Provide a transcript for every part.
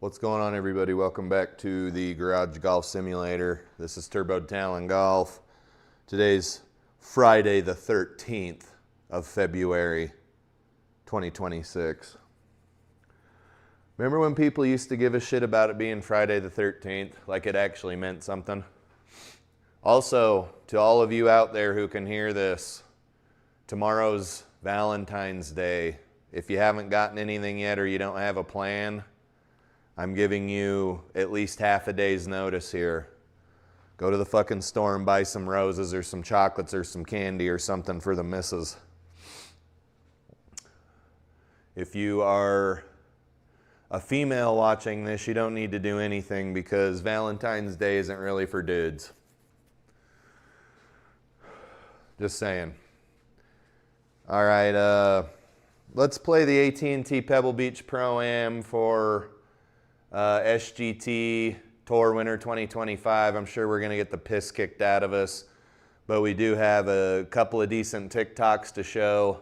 What's going on, everybody? Welcome back to the Garage Golf Simulator. This is Turbo Talon Golf. Today's Friday the 13th of February 2026. Remember when people used to give a shit about it being Friday the 13th, like it actually meant something? Also, to all of you out there who can hear this, tomorrow's Valentine's Day. If you haven't gotten anything yet or you don't have a plan, I'm giving you at least half a day's notice here. Go to the fucking store and buy some roses or some chocolates or some candy or something for the missus. If you are a female watching this, you don't need to do anything because Valentine's Day isn't really for dudes. Just saying. All right, let's play the AT&T Pebble Beach Pro-Am for SGT Tour Winter 2025. I'm sure we're going to get the piss kicked out of us, but we do have a couple of decent TikToks to show.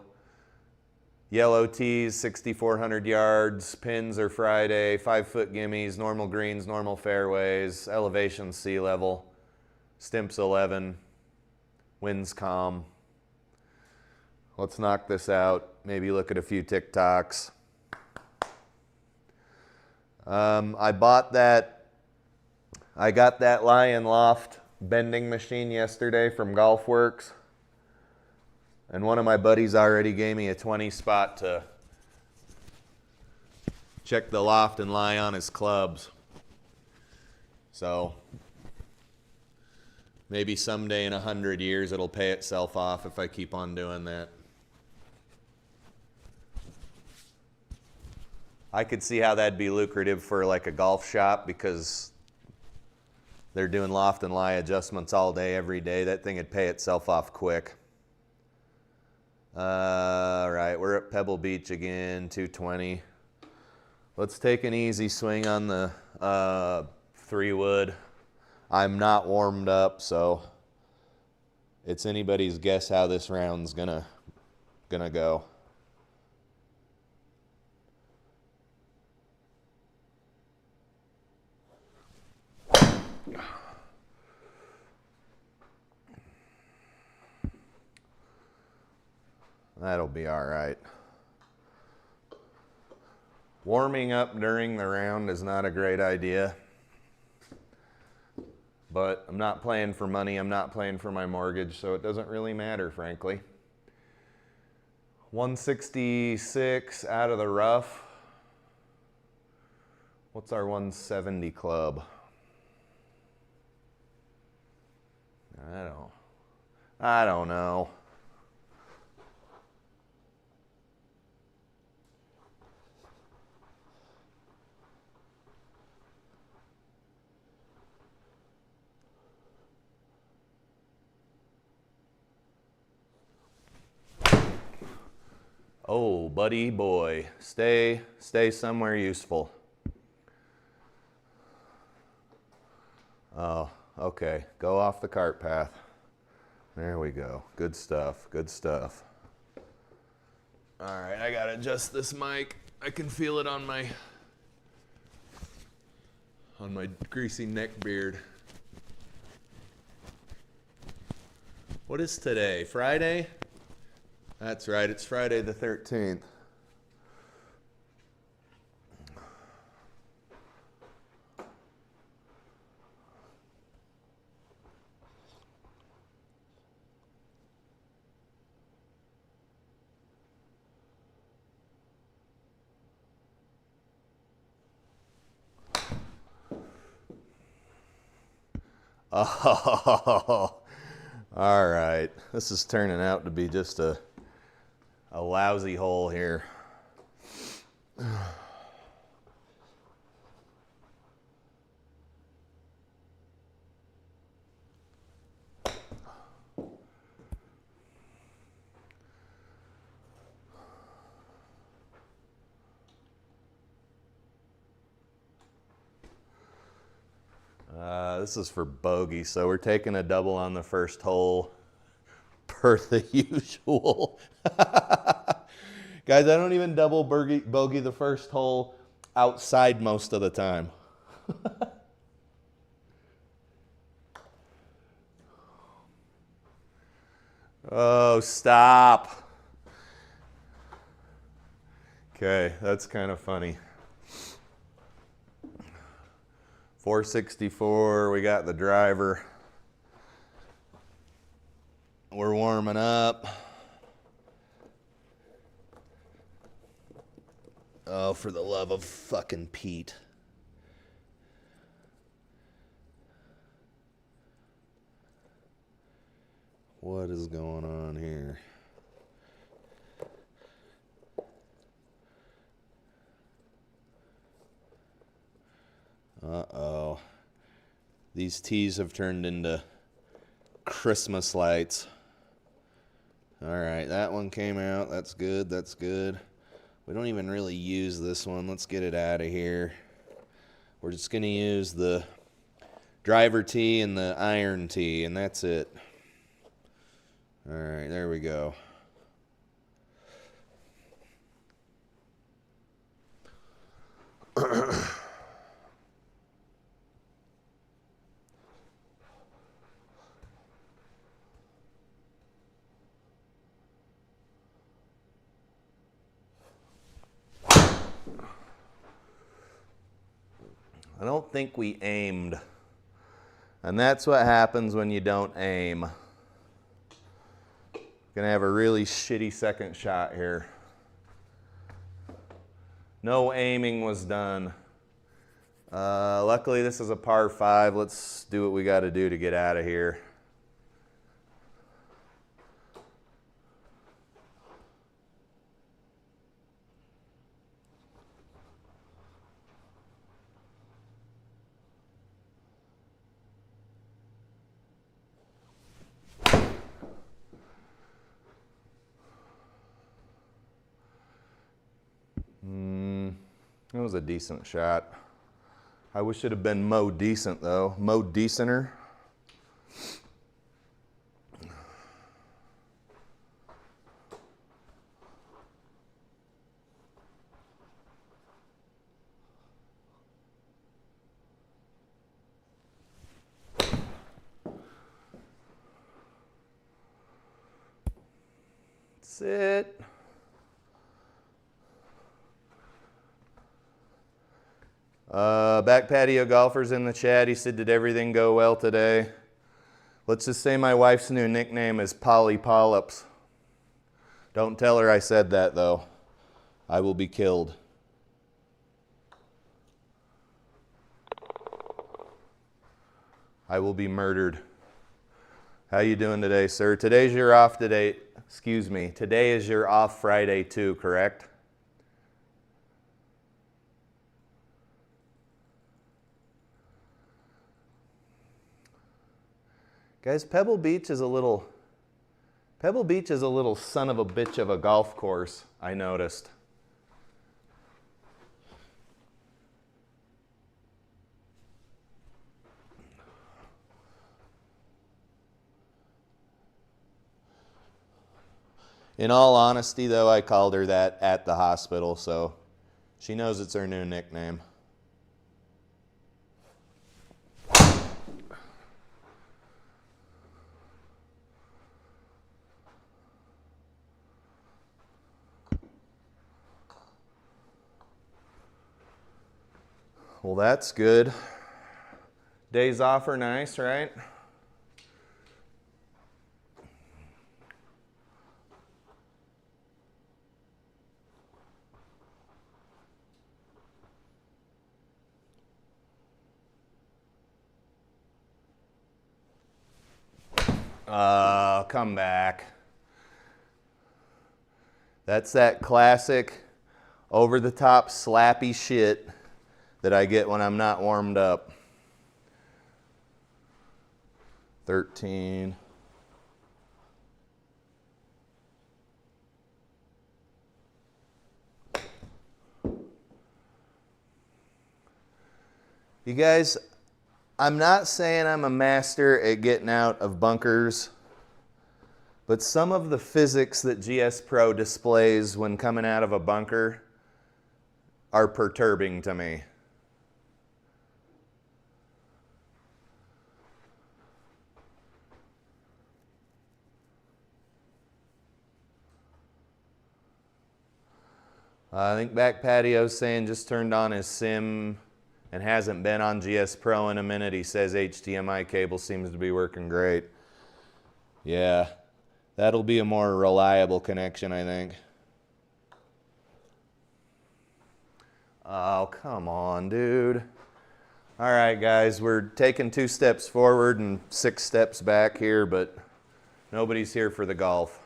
Yellow tees, 6,400 yards, pins are Friday, 5-foot gimmies, normal greens, normal fairways, elevation sea level, stimps 11, winds calm. Let's knock this out, maybe look at a few TikToks. I got that Lion Loft bending machine yesterday from GolfWorks, and one of my buddies already gave me a 20 spot to check the loft and lie on his clubs. So maybe someday in 100 years it'll pay itself off if I keep on doing that. I could see how that'd be lucrative for like a golf shop because they're doing loft and lie adjustments all day, every day. That thing would pay itself off quick. All right, we're at Pebble Beach again, 220. Let's take an easy swing on the 3-wood. I'm not warmed up, so it's anybody's guess how this round's gonna go. That'll be all right. Warming up during the round is not a great idea, but I'm not playing for money. I'm not playing for my mortgage, so it doesn't really matter, frankly. 166 out of the rough. What's our 170 club? I don't know. Oh, buddy boy, stay somewhere useful. Oh, okay, go off the cart path. There we go, good stuff, good stuff. All right, I gotta adjust this mic. I can feel it on my greasy neck beard. What is today, Friday? That's right, it's Friday the 13th. Oh, all right. This is turning out to be just a lousy hole here. This is for bogey, so we're taking a double on the first hole per the usual. Guys, I don't even double bogey the first hole. outside most of the time. Oh, stop. Okay, that's kind of funny. 464, we got the driver. We're warming up. Oh, for the love of fucking Pete. What is going on here? Uh-oh. These tees have turned into Christmas lights. All right, that one came out. That's good, that's good. We don't even really use this one. Let's get it out of here. We're just going to use the driver tee and the iron tee, and that's it. All right, there we go. I don't think we aimed. And that's what happens when you don't aim. Gonna have a really shitty second shot here. No aiming was done. Luckily this is a par 5. Let's do what we gotta do to get out of here. That was a decent shot. I wish it had been Mo decent though. Mo decenter. Sit. Back patio golfers in the chat. He said, did everything go well today? Let's just say my wife's new nickname is Polly Polyps. Don't tell her I said that though. I will be killed. I will be murdered. How you doing today, sir? Today's your off today. Excuse me. Today is your off Friday too, correct? Guys, Pebble Beach is a little son of a bitch of a golf course, I noticed. In all honesty, though, I called her that at the hospital, so she knows it's her new nickname. Well, that's good. Days off are nice, right? Come back. That's that classic over-the-top slappy shit that I get when I'm not warmed up. 13. You guys, I'm not saying I'm a master at getting out of bunkers, but some of the physics that GS Pro displays when coming out of a bunker are perturbing to me. I think back patio's saying just turned on his sim and hasn't been on GS Pro in a minute. He says HDMI cable seems to be working great. Yeah, that'll be a more reliable connection, I think. Oh, come on, dude. All right, guys, we're taking 2 steps forward and 6 steps back here, but nobody's here for the golf.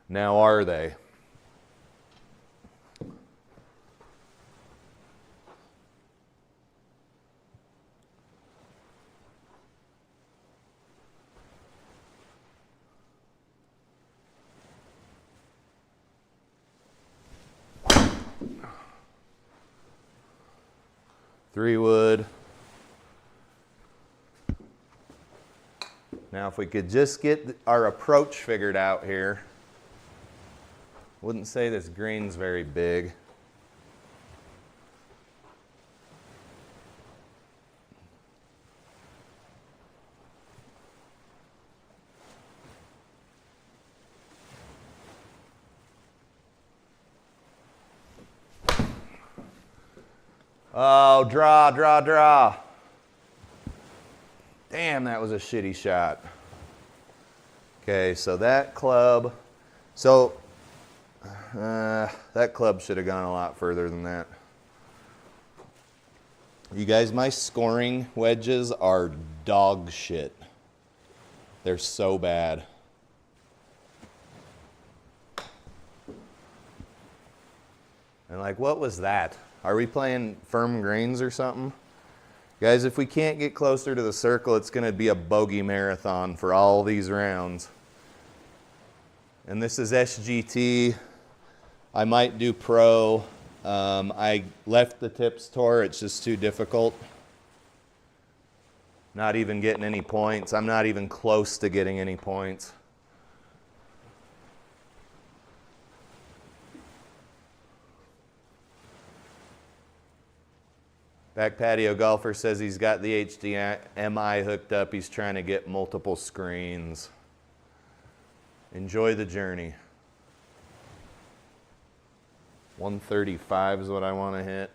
Now are they? Three wood. Now if we could just get our approach figured out here. Wouldn't say this green's very big. Oh, draw, draw, draw. Damn, that was a shitty shot. Okay, so that club, that club should have gone a lot further than that. You guys, my scoring wedges are dog shit. They're so bad. And like, what was that? Are we playing firm greens or something? Guys, if we can't get closer to the circle, it's going to be a bogey marathon for all these rounds. And this is SGT. I might do pro. I left the tips tour. It's just too difficult. Not even getting any points. I'm not even close to getting any points. Back patio golfer says he's got the HDMI hooked up. He's trying to get multiple screens. Enjoy the journey. 135 is what I want to hit.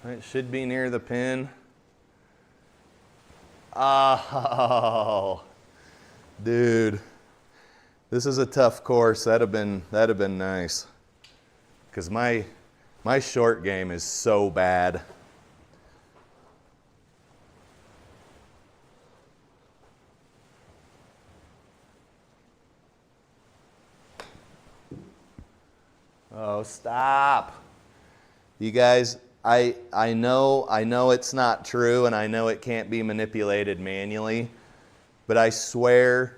It should be near the pin. Oh, dude, this is a tough course. That'd have been nice, because my short game is so bad. Oh, stop, you guys. I know it's not true, and I know it can't be manipulated manually, but I swear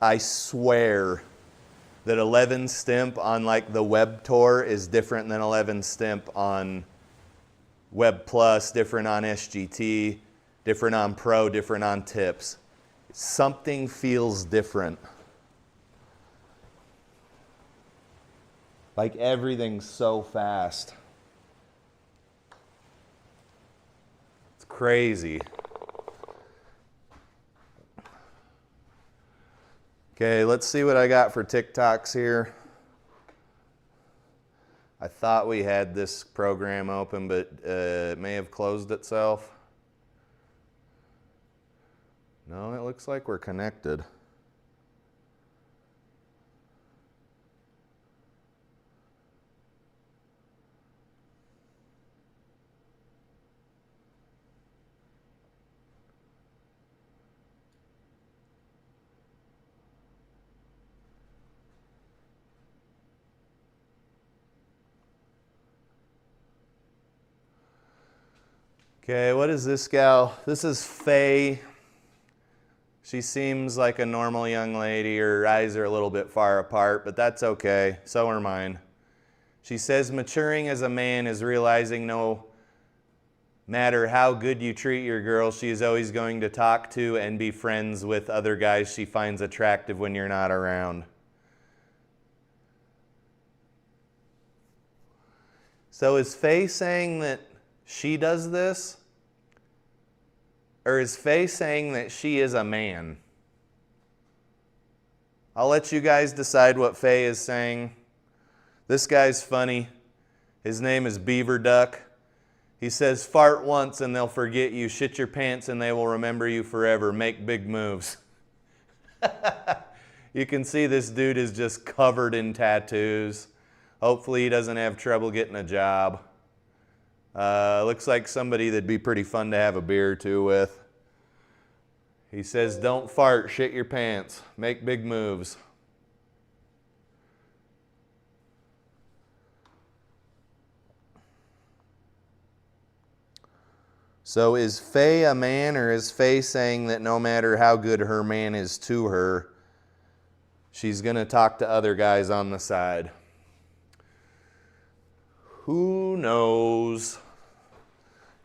that 11 stimp on like the Web Tour is different than 11 stimp on Web Plus, different on SGT, different on Pro, different on tips. Something feels different. Like everything's so fast. It's crazy. Okay, let's see what I got for TikToks here. I thought we had this program open, but it may have closed itself. No, it looks like we're connected. Okay, what is this gal? This is Faye. She seems like a normal young lady. Her eyes are a little bit far apart, but that's okay. So are mine. She says maturing as a man is realizing no matter how good you treat your girl, she is always going to talk to and be friends with other guys she finds attractive when you're not around. So is Faye saying that she does this? Or is Faye saying that she is a man? I'll let you guys decide what Faye is saying. This guy's funny. His name is Beaver Duck. He says, fart once and they'll forget you. Shit your pants and they will remember you forever. Make big moves. You can see this dude is just covered in tattoos. Hopefully he doesn't have trouble getting a job. Looks like somebody that'd be pretty fun to have a beer or two with. He says, don't fart, shit your pants. Make big moves. So is Faye a man, or is Faye saying that no matter how good her man is to her, she's going to talk to other guys on the side? Who knows?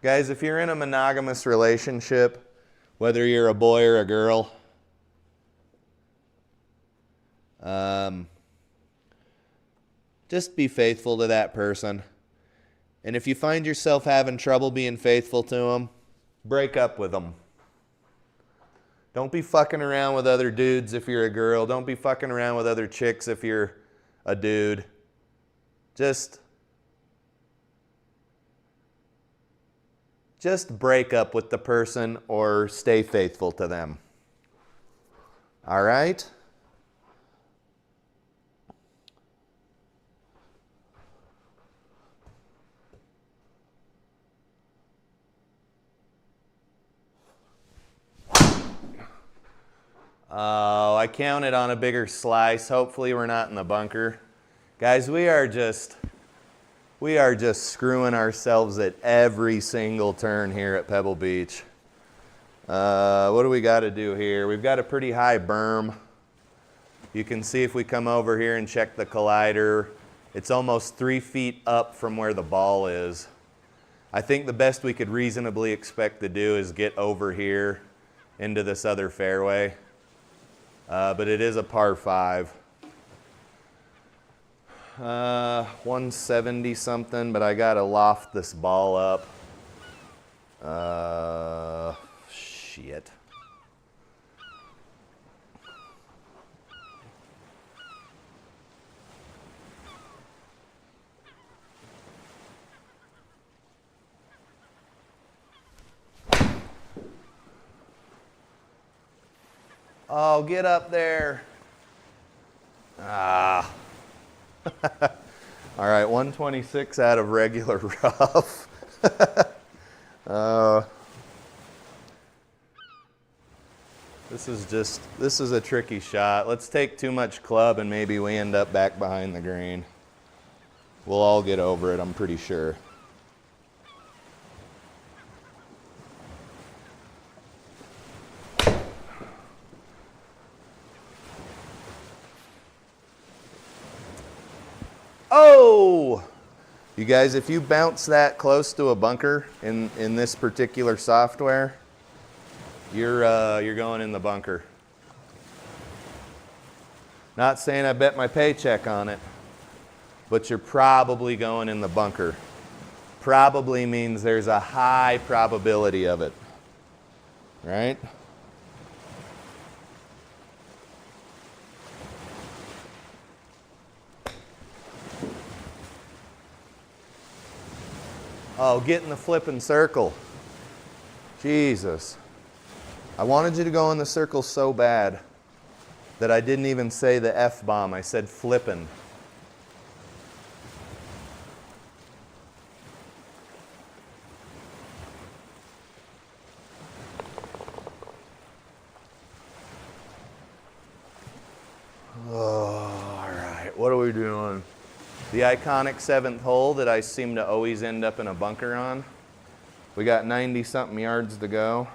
Guys, if you're in a monogamous relationship, whether you're a boy or a girl, just be faithful to that person. And if you find yourself having trouble being faithful to them, break up with them. Don't be fucking around with other dudes if you're a girl. Don't be fucking around with other chicks if you're a dude. Just break up with the person or stay faithful to them. All right? Oh, I counted on a bigger slice. Hopefully we're not in the bunker. Guys, we are just screwing ourselves at every single turn here at Pebble Beach. What do we got to do here? We've got a pretty high berm. You can see if we come over here and check the collider, it's almost 3 feet up from where the ball is. I think the best we could reasonably expect to do is get over here into this other fairway. But it is a par 5. 170 something, but I gotta loft this ball up. Shit. Oh, get up there. Ah. All right, 126 out of regular rough. This is a tricky shot. Let's take too much club and maybe we end up back behind the green. We'll all get over it, I'm pretty sure. Oh! You guys, if you bounce that close to a bunker in this particular software, you're going in the bunker. Not saying I bet my paycheck on it, but you're probably going in the bunker. Probably means there's a high probability of it, right? Oh, get in the flipping circle. Jesus. I wanted you to go in the circle so bad that I didn't even say the F-bomb. I said flippin'. Oh, all right, what are we doing? The iconic 7th hole that I seem to always end up in a bunker on. We got 90 something yards to go.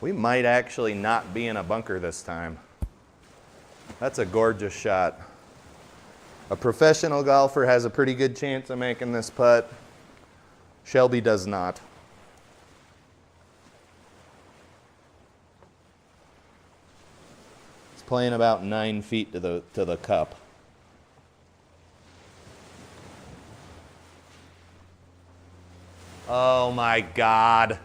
We might actually not be in a bunker this time. That's a gorgeous shot. A professional golfer has a pretty good chance of making this putt. Shelby does not. It's playing about 9 feet to the cup. Oh my God.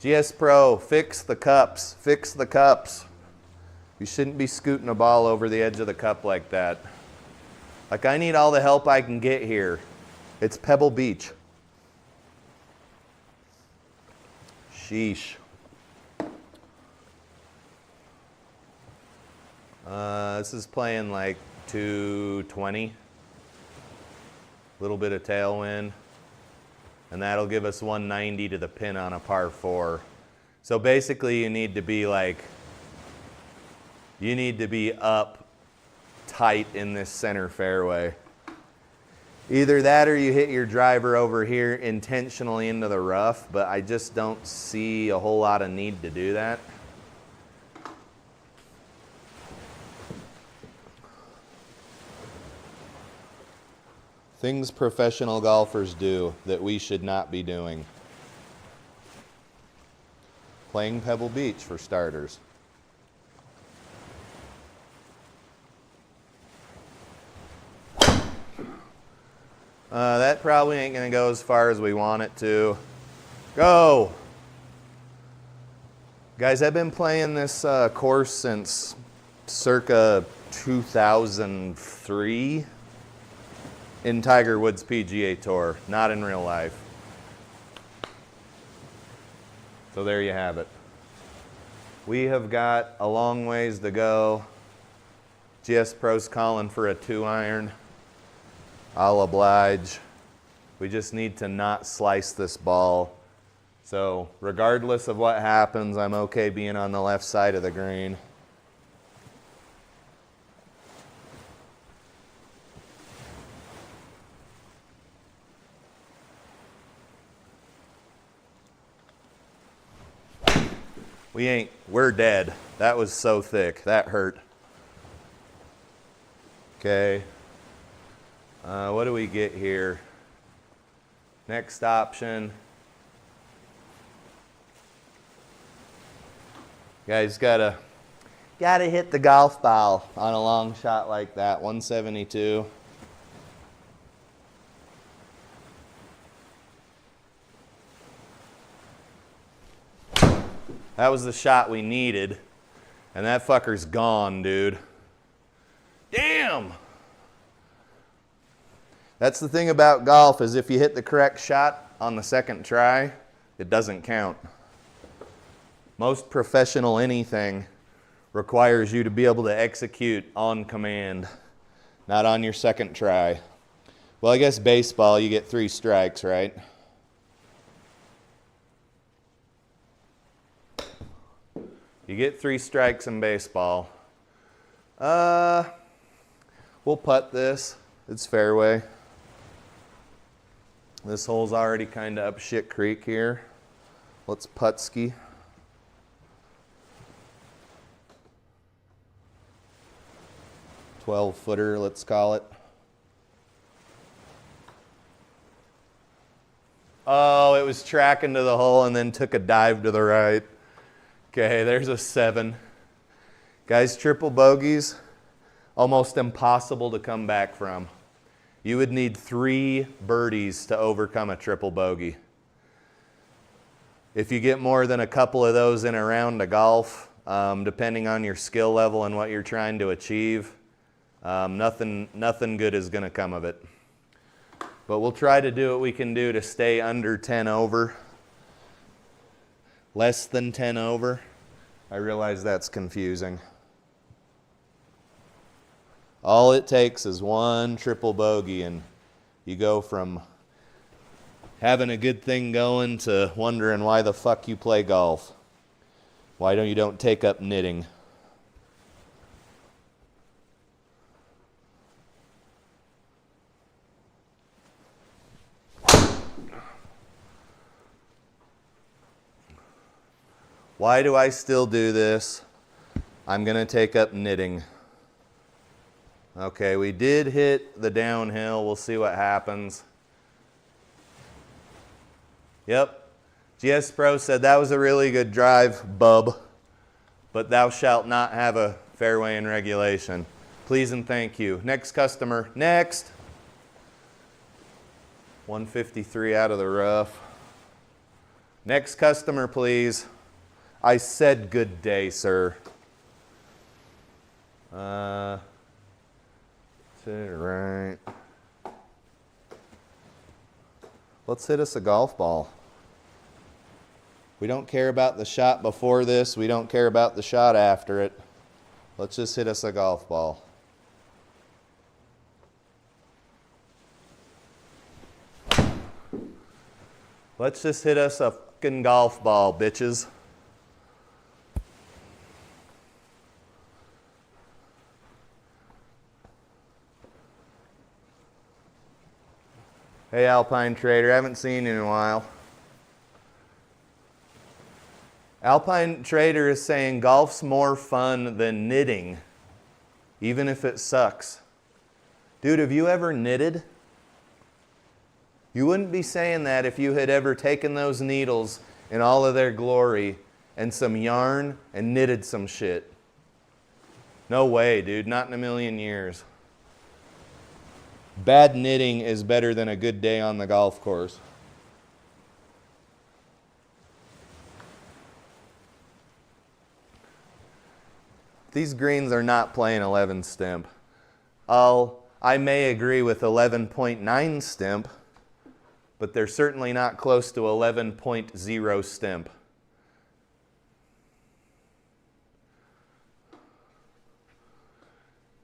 SGPRO, fix the cups, fix the cups. You shouldn't be scooting a ball over the edge of the cup like that. Like, I need all the help I can get here. It's Pebble Beach. Sheesh. This is playing like 220. Little bit of tailwind. And that'll give us 190 to the pin on a par 4. So basically you need to be up tight in this center fairway. Either that or you hit your driver over here intentionally into the rough, but I just don't see a whole lot of need to do that. Things professional golfers do that we should not be doing. Playing Pebble Beach for starters. That probably ain't gonna go as far as we want it to. Go! Guys, I've been playing this course since circa 2003 in Tiger Woods PGA Tour, not in real life. So there you have it. We have got a long ways to go. SGPRO's calling for a 2-iron. I'll oblige. We just need to not slice this ball. So regardless of what happens, I'm okay being on the left side of the green. We're dead. That was so thick. That hurt. Okay. What do we get here? Next option. Guys, gotta hit the golf ball on a long shot like that. 172. That was the shot we needed, and that fucker's gone, dude. Damn! That's the thing about golf, is if you hit the correct shot on the second try, it doesn't count. Most professional anything requires you to be able to execute on command, not on your second try. Well, I guess baseball, you get 3 strikes, right? You get 3 strikes in baseball. We'll putt this. It's fairway. This hole's already kind of up shit creek here. Let's putt ski. "12-footer, let's call it. Oh, it was tracking to the hole and then took a dive to the right. Okay, there's a 7. Guys, triple bogeys, almost impossible to come back from. You would need 3 birdies to overcome a triple bogey. If you get more than a couple of those in a round of golf, depending on your skill level and what you're trying to achieve, nothing good is going to come of it. But we'll try to do what we can do to stay under 10 over. Less than 10 over. I realize that's confusing. All it takes is 1 triple bogey and You go from having a good thing going to wondering why the fuck you play golf. Why don't you take up knitting? Why do I still do this? I'm going to take up knitting. Okay, we did hit the downhill. We'll see what happens. Yep. GSPro said that was a really good drive, bub, but thou shalt not have a fairway in regulation. Please and thank you. Next customer. Next. 153 out of the rough. Next customer, please. I said good day, sir. Right. Let's hit us a golf ball. We don't care about the shot before this. We don't care about the shot after it. Let's just hit us a golf ball. Let's just hit us a fucking golf ball, bitches. Hey, Alpine Trader, I haven't seen you in a while. Alpine Trader is saying golf's more fun than knitting, even if it sucks. Dude, have you ever knitted? You wouldn't be saying that if you had ever taken those needles in all of their glory and some yarn and knitted some shit. No way, dude, not in a million years. Bad knitting is better than a good day on the golf course. These greens are not playing 11 stimp. I may agree with 11.9 stimp, but they're certainly not close to 11.0 stimp.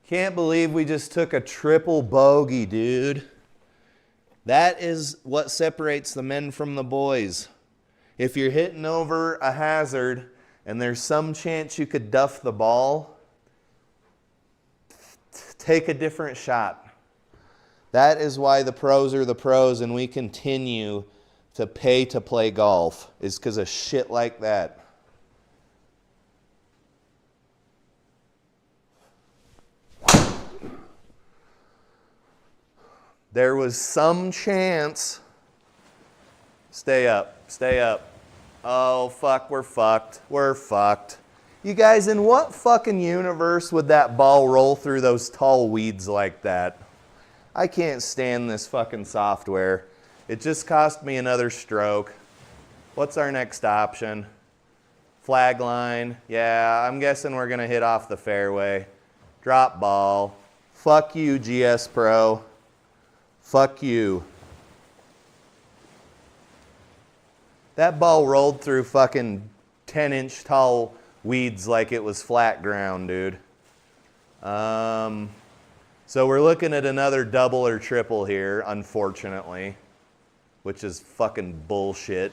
Can't believe we just took a triple bogey, dude. That is what separates the men from the boys. If you're hitting over a hazard and there's some chance you could duff the ball, take a different shot. That is why the pros are the pros and we continue to pay to play golf, is because of shit like that. There was some chance. Stay up, stay up. Oh, fuck, we're fucked. We're fucked. You guys, in what fucking universe would that ball roll through those tall weeds like that? I can't stand this fucking software. It just cost me another stroke. What's our next option? Flag line. Yeah, I'm guessing we're going to hit off the fairway. Drop ball. Fuck you, GSPro. Fuck you. That ball rolled through fucking 10-inch tall weeds like it was flat ground, dude. So we're looking at another double or triple here, unfortunately, which is fucking bullshit.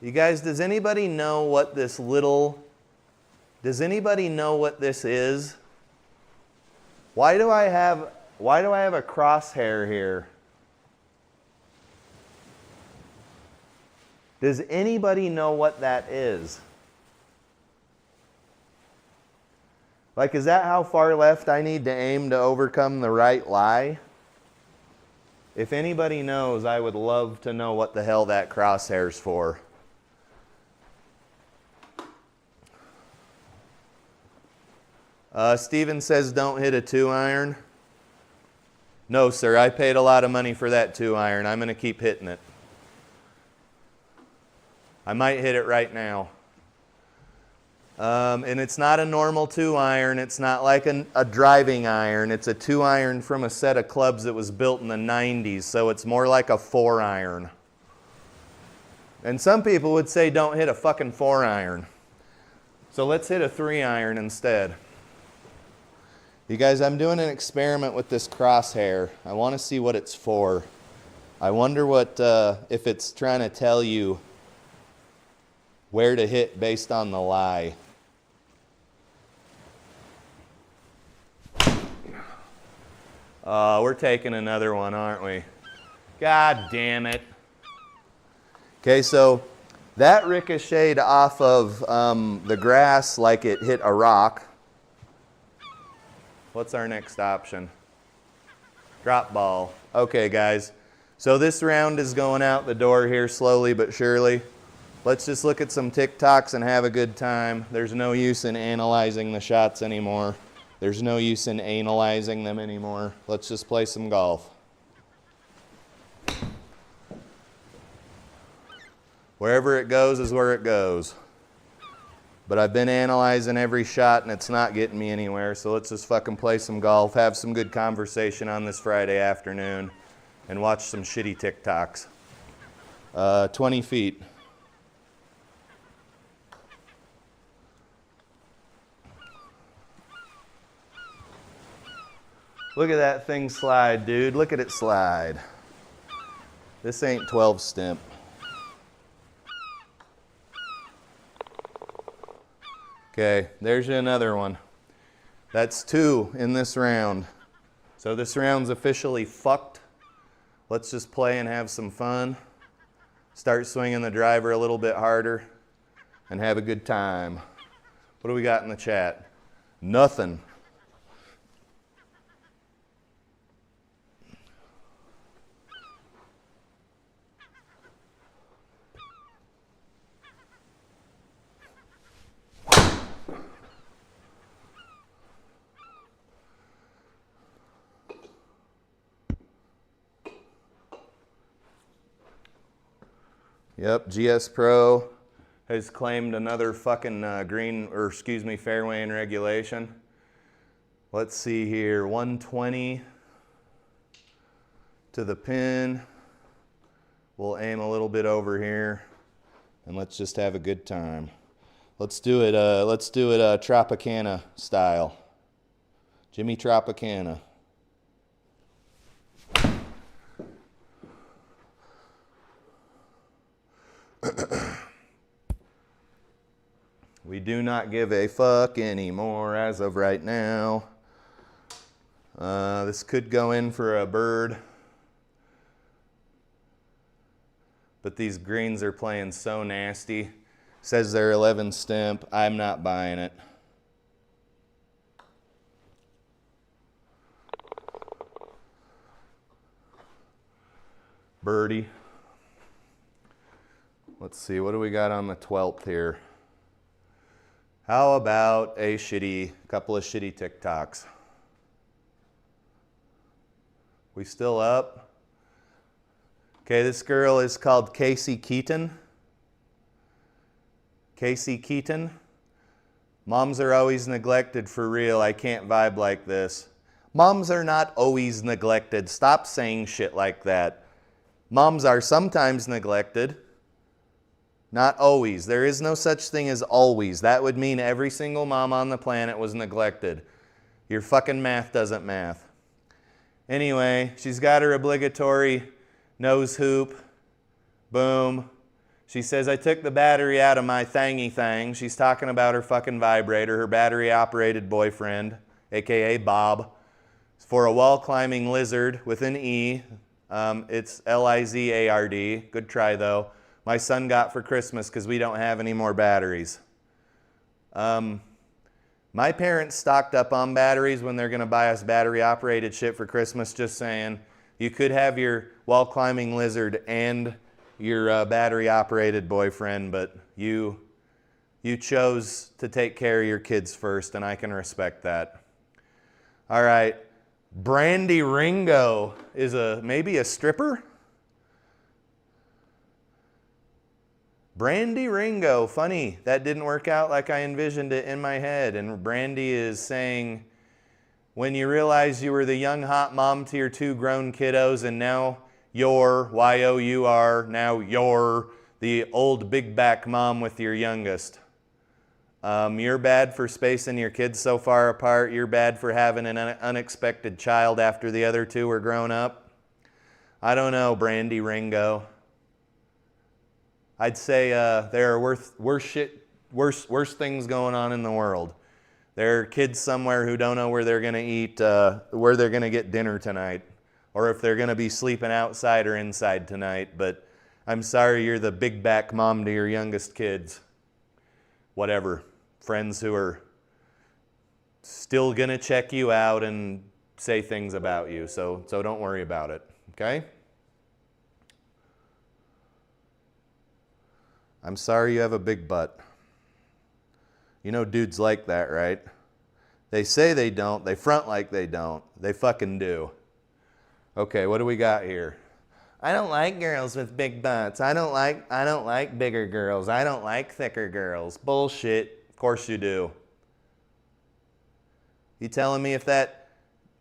You guys, does anybody know what this little... Does anybody know what this is? Why do I have a crosshair here? Does anybody know what that is? Like, is that how far left I need to aim to overcome the right lie? If anybody knows, I would love to know what the hell that crosshair's for. Steven says don't hit a 2-iron. No, sir, I paid a lot of money for that 2-iron. I'm going to keep hitting it. I might hit it right now. And it's not a normal 2-iron. It's not like a driving iron. It's a 2-iron from a set of clubs that was built in the 90s, so it's more like a 4-iron. And some people would say don't hit a fucking 4-iron. So let's hit a 3-iron instead. You guys, I'm doing an experiment with this crosshair. I want to see what it's for. I wonder what, if it's trying to tell you where to hit based on the lie. We're taking another one, aren't we? God damn it. Okay, so that ricocheted off of the grass like it hit a rock. What's our next option? Drop ball. Okay, guys. So this round is going out the door here slowly but surely. Let's just look at some TikToks and have a good time. There's no use in analyzing the shots anymore. There's no use in analyzing them anymore. Let's just play some golf. Wherever it goes is where it goes. But I've been analyzing every shot and it's not getting me anywhere, so let's just fucking play some golf, have some good conversation on this Friday afternoon, and watch some shitty TikToks. 20 feet. Look at that thing slide, dude. Look at it slide. This ain't 12 stimp. Okay, there's another one. That's 2 in this round. So this round's officially fucked. Let's just play and have some fun. Start swinging the driver a little bit harder and have a good time. What do we got in the chat? Nothing. Yep, GS Pro has claimed another fucking fairway in regulation. Let's see here, 120 to the pin. We'll aim a little bit over here, and let's just have a good time. Let's do it Tropicana style. Jimmy Tropicana. We do not give a fuck anymore as of right now. This could go in for a bird. But these greens are playing so nasty. Says they're 11 stimp. I'm not buying it. Birdie. Let's see, what do we got on the 12th here? How about a couple of shitty TikToks? We still up? Okay, this girl is called Casey Keaton. Casey Keaton. Moms are always neglected, for real. I can't vibe like this. Moms are not always neglected. Stop saying shit like that. Moms are sometimes neglected. Not always. There is no such thing as always. That would mean every single mom on the planet was neglected. Your fucking math doesn't math. Anyway, she's got her obligatory nose hoop. Boom. She says, I took the battery out of my thingy thing. She's talking about her fucking vibrator, her battery-operated boyfriend, a.k.a. Bob. It's for a wall-climbing lizard with an E. It's Lizard. Good try, though. My son got for Christmas because we don't have any more batteries. My parents stocked up on batteries when they're going to buy us battery-operated shit for Christmas, just saying. You could have your wall-climbing lizard and your battery-operated boyfriend, but you chose to take care of your kids first, and I can respect that. All right. Brandy Ringo is maybe a stripper? Brandy Ringo, funny. That didn't work out like I envisioned it in my head. And Brandy is saying, when you realize you were the young hot mom to your 2 grown kiddos and now you're, Y-O-U-R, now you're the old big back mom with your youngest. You're bad for spacing your kids so far apart. You're bad for having an unexpected child after the other two were grown up. I don't know, Brandy Ringo. I'd say there are worse things going on in the world. There are kids somewhere who don't know where they're going to eat, where they're going to get dinner tonight, or if they're going to be sleeping outside or inside tonight. But I'm sorry you're the big back mom to your youngest kids. Whatever. Friends who are still going to check you out and say things about you. So don't worry about it, okay? I'm sorry you have a big butt. You know dudes like that, right? They say they don't. They front like they don't. They fucking do. Okay, what do we got here? I don't like girls with big butts. I don't like bigger girls. I don't like thicker girls. Bullshit. Of course you do. You telling me if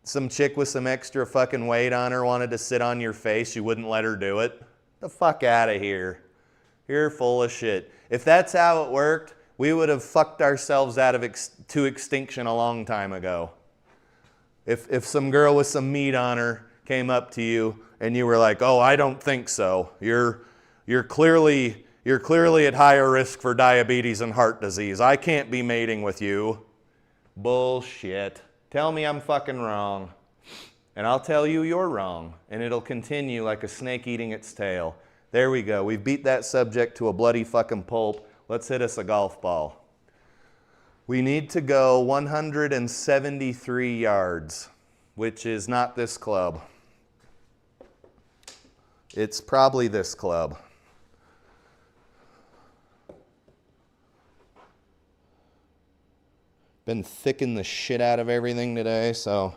some chick with some extra fucking weight on her wanted to sit on your face, you wouldn't let her do it? The fuck out of here. You're full of shit. If that's how it worked, we would have fucked ourselves out of to extinction a long time ago. If some girl with some meat on her came up to you and you were like, "Oh, I don't think so. You're clearly at higher risk for diabetes and heart disease. I can't be mating with you." Bullshit. Tell me I'm fucking wrong. And I'll tell you you're wrong. And it'll continue like a snake eating its tail. There we go. We've beat that subject to a bloody fucking pulp. Let's hit us a golf ball. We need to go 173 yards, which is not this club. It's probably this club. Been thicking the shit out of everything today, so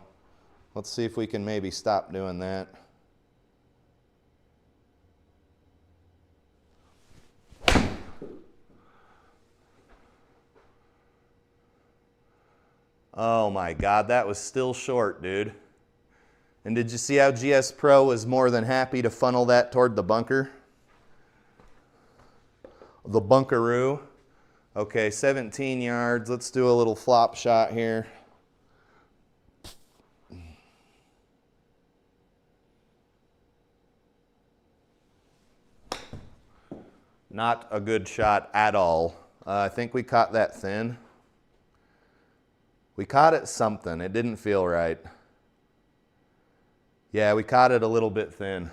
let's see if we can maybe stop doing that. Oh my God, that was still short, dude. And did you see how GS Pro was more than happy to funnel that toward the bunker? The bunkaroo. Okay, 17 yards. Let's do a little flop shot here. Not a good shot at all. I think we caught that thin. We caught it something. It didn't feel right. Yeah, we caught it a little bit thin.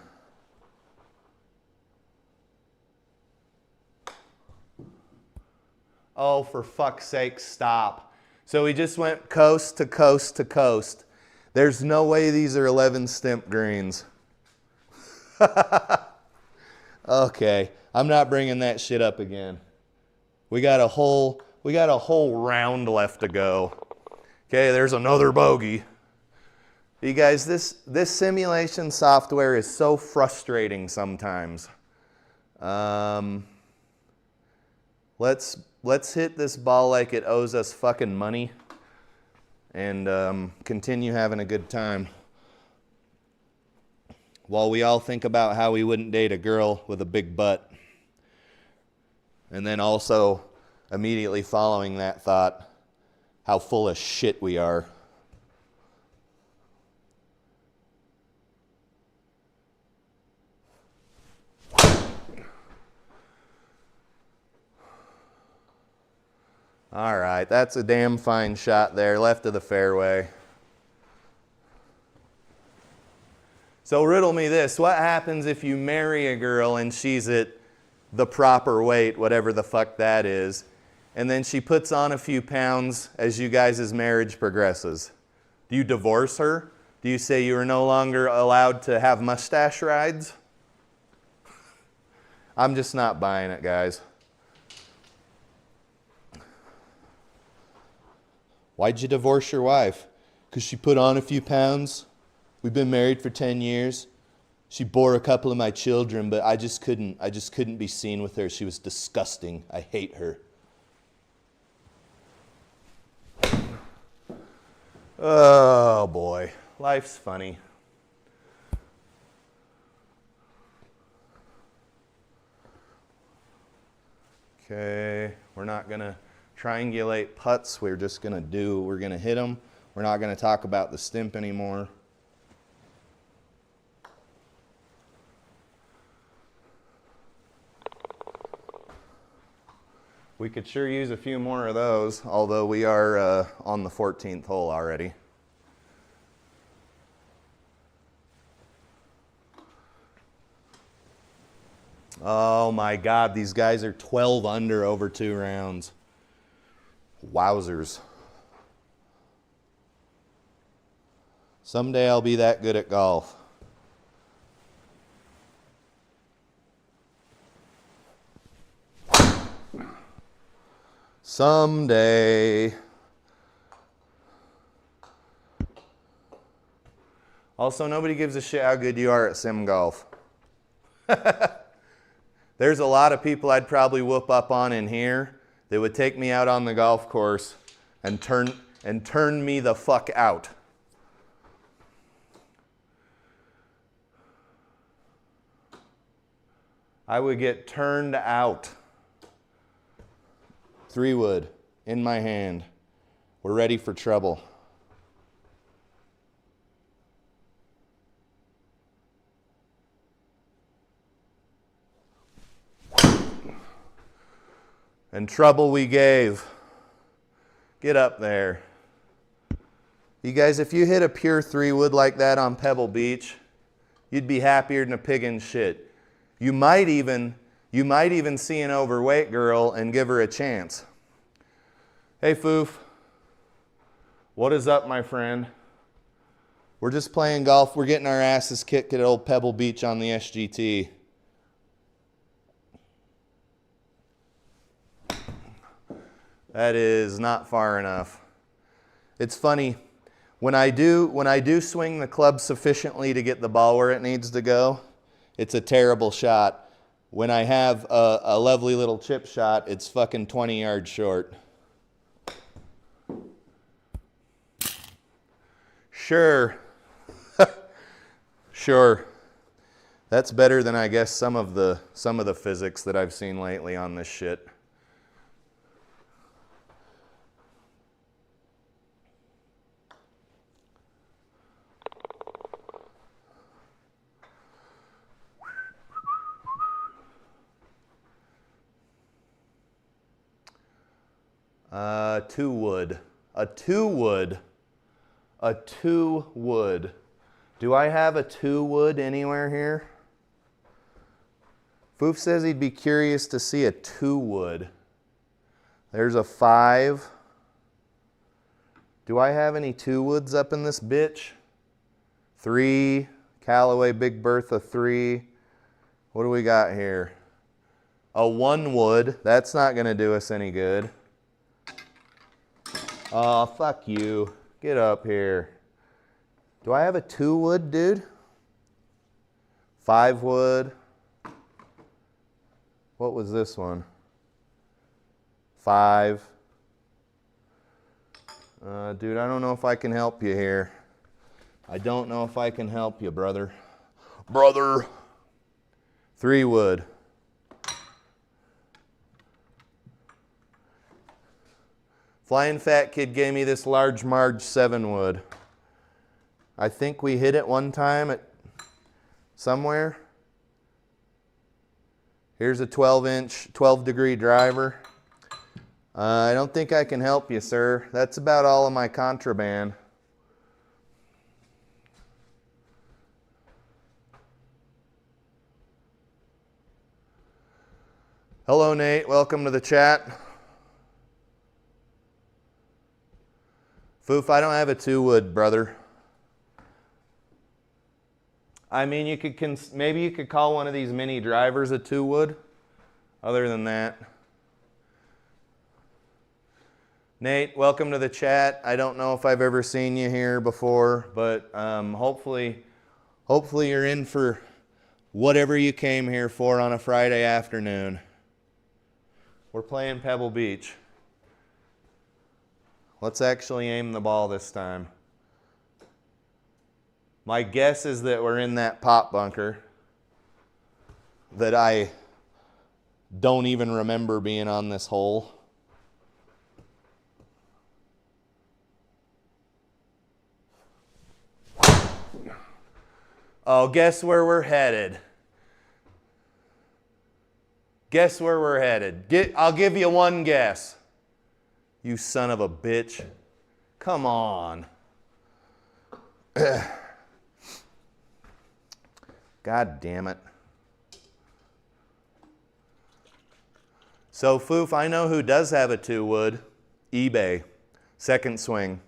Oh, for fuck's sake, stop. So we just went coast to coast to coast. There's no way these are 11 stimp greens. Okay, I'm not bringing that shit up again. We got a whole round left to go. Okay, there's another bogey. You guys, this simulation software is so frustrating sometimes. Let's hit this ball like it owes us fucking money and continue having a good time. While we all think about how we wouldn't date a girl with a big butt. And then also immediately following that thought, how full of shit we are. All right, that's a damn fine shot there, left of the fairway. So riddle me this, what happens if you marry a girl and she's at the proper weight, whatever the fuck that is, and then she puts on a few pounds as you guys' marriage progresses? Do you divorce her? Do you say you are no longer allowed to have mustache rides? I'm just not buying it, guys. Why'd you divorce your wife? Because she put on a few pounds? We've been married for 10 years. She bore a couple of my children, but I just couldn't be seen with her. She was disgusting. I hate her. Oh boy, life's funny. Okay, we're not gonna triangulate putts. We're just going to hit them. We're not going to talk about the stimp anymore. We could sure use a few more of those, although we are on the 14th hole already. Oh my God, these guys are 12 under over 2 rounds. Wowzers. Someday I'll be that good at golf. Someday. Also, nobody gives a shit how good you are at sim golf. There's a lot of people I'd probably whoop up on in here that would take me out on the golf course and turn me the fuck out. I would get turned out. 3-wood in my hand. We're ready for trouble. And trouble we gave. Get up there. You guys, if you hit a pure 3-wood like that on Pebble Beach, you'd be happier than a pig in shit. You might even see an overweight girl and give her a chance. Hey, Foof. What is up, my friend? We're just playing golf. We're getting our asses kicked at old Pebble Beach on the SGT. That is not far enough. It's funny, when I do swing the club sufficiently to get the ball where it needs to go, it's a terrible shot. When I have a lovely little chip shot, it's fucking 20 yards short. Sure. Sure. That's better than, I guess, some of the physics that I've seen lately on this shit. A two wood. Do I have a 2-wood anywhere here? Foof says he'd be curious to see a 2-wood. There's a 5. Do I have any 2-woods up in this bitch? 3. Callaway Big Bertha 3. What do we got here? A 1-wood. That's not going to do us any good. Oh, fuck you. Get up here. Do I have a 2-wood, dude? 5-wood. What was this one? 5. Dude, I don't know if I can help you here. I don't know if I can help you, brother. Brother. 3-wood. Flying Fat Kid gave me this large Marge 7-wood. I think we hit it one time at somewhere. Here's a 12-degree driver. I don't think I can help you, sir. That's about all of my contraband. Hello, Nate. Welcome to the chat. Foof, I don't have a 2-wood, brother. I mean, maybe you could call one of these mini drivers a 2-wood. Other than that. Nate, welcome to the chat. I don't know if I've ever seen you here before, but hopefully you're in for whatever you came here for on a Friday afternoon. We're playing Pebble Beach. Let's actually aim the ball this time. My guess is that we're in that pop bunker that I don't even remember being on this hole. Oh, guess where we're headed. Guess where we're headed. I'll give you one guess. You son of a bitch. Come on. God damn it. So, Foof, I know who does have a 2 wood. eBay. Second swing.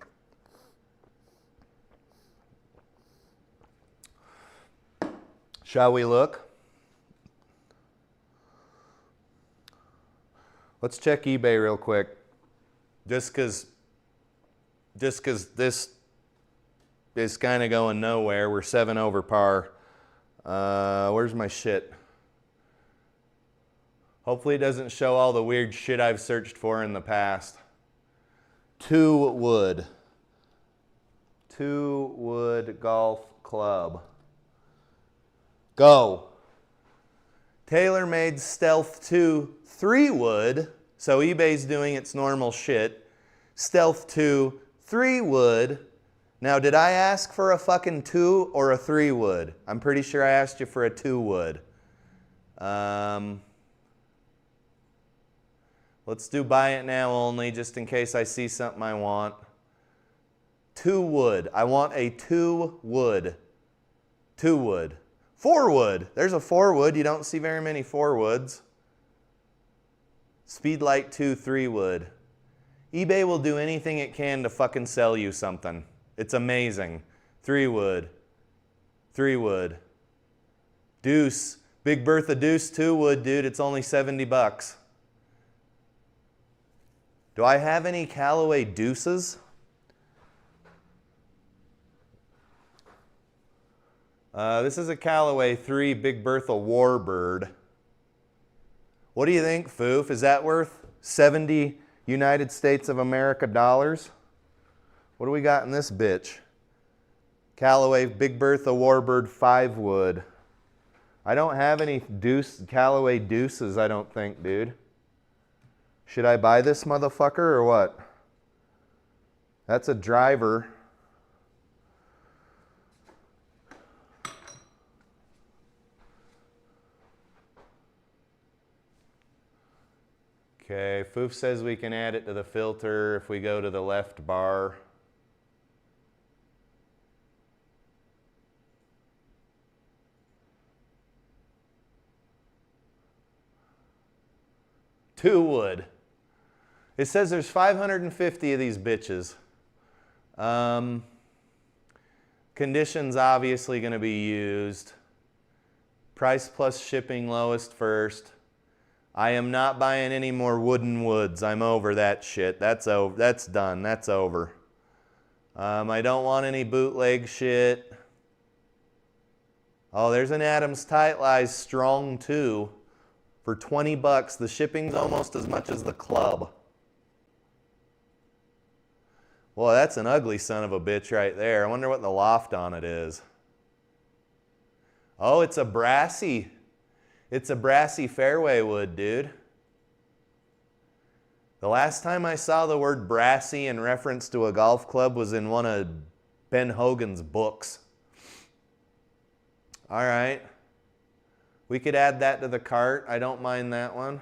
Shall we look? Let's check eBay real quick. Just because this is kind of going nowhere. We're 7 over par. Where's my shit? Hopefully it doesn't show all the weird shit I've searched for in the past. 2 wood. 2 wood golf club. Go. TaylorMade Stealth 2 3 wood. So eBay's doing its normal shit. Stealth 2 3 wood. Now, did I ask for a fucking 2 or a 3 wood? I'm pretty sure I asked you for a 2 wood. Let's do buy it now only, just in case I see something I want. 2 wood. I want a 2 wood. 2 wood. 4 wood. There's a 4 wood. You don't see very many 4 woods. Speedlight 2 3 wood. eBay will do anything it can to fucking sell you something. It's amazing. 3 wood. 3 wood. Deuce. Big Bertha Deuce 2 wood, dude. It's only 70 bucks. Do I have any Callaway Deuces? This is a Callaway 3 Big Bertha Warbird. What do you think, Foof? Is that worth 70 United States of America dollars? What do we got in this bitch? Callaway Big Bertha Warbird 5 wood. I don't have any Callaway Deuces, I don't think, dude. Should I buy this motherfucker or what? That's a driver. Okay, Foof says we can add it to the filter if we go to the left bar. Two wood. It says there's 550 of these bitches. Conditions obviously going to be used. Price plus shipping lowest first. I am not buying any more wooden woods. I'm over that shit. That's over. That's done. That's over. I don't want any bootleg shit. Oh, there's an Adams Tight Lies Strong 2 for 20 bucks. The shipping's almost as much as the club. Well, that's an ugly son of a bitch right there. I wonder what the loft on it is. Oh, it's a brassy. It's a brassy fairway wood, dude. The last time I saw the word brassy in reference to a golf club was in one of Ben Hogan's books. All right. We could add that to the cart. I don't mind that one.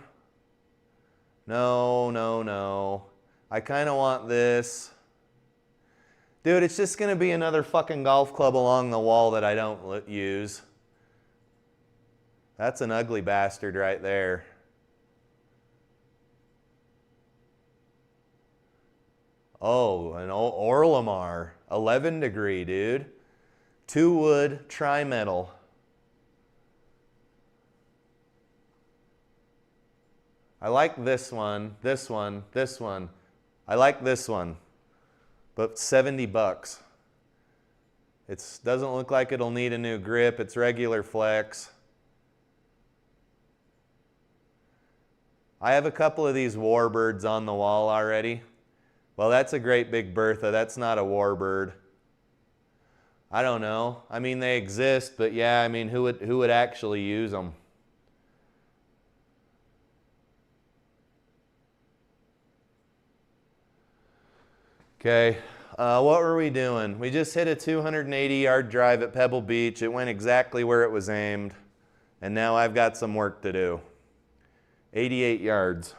No, no, no. I kind of want this. Dude, it's just going to be another fucking golf club along the wall that I don't use. That's an ugly bastard right there. Oh, an old Orlamar. 11 degree, dude. 2 wood, tri-metal. I like this one, this one, this one. I like this one, but 70 bucks. It doesn't look like it'll need a new grip. It's regular flex. I have a couple of these Warbirds on the wall already. Well, that's a great Big Bertha. That's not a Warbird. I don't know. I mean, they exist, but yeah, I mean, who would actually use them? Okay. What were we doing? We just hit a 280-yard drive at Pebble Beach. It went exactly where it was aimed. And now I've got some work to do. 88 yards.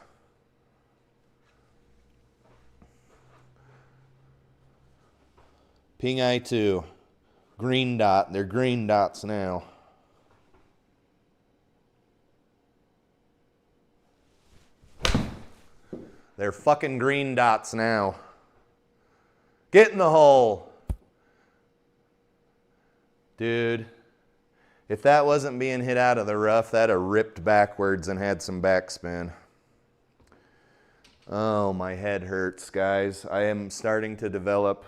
Ping I2. Green dot. They're green dots now. They're fucking green dots now. Get in the hole. Dude, if that wasn't being hit out of the rough, that'd have ripped backwards and had some backspin. Oh, my head hurts, guys. I am starting to develop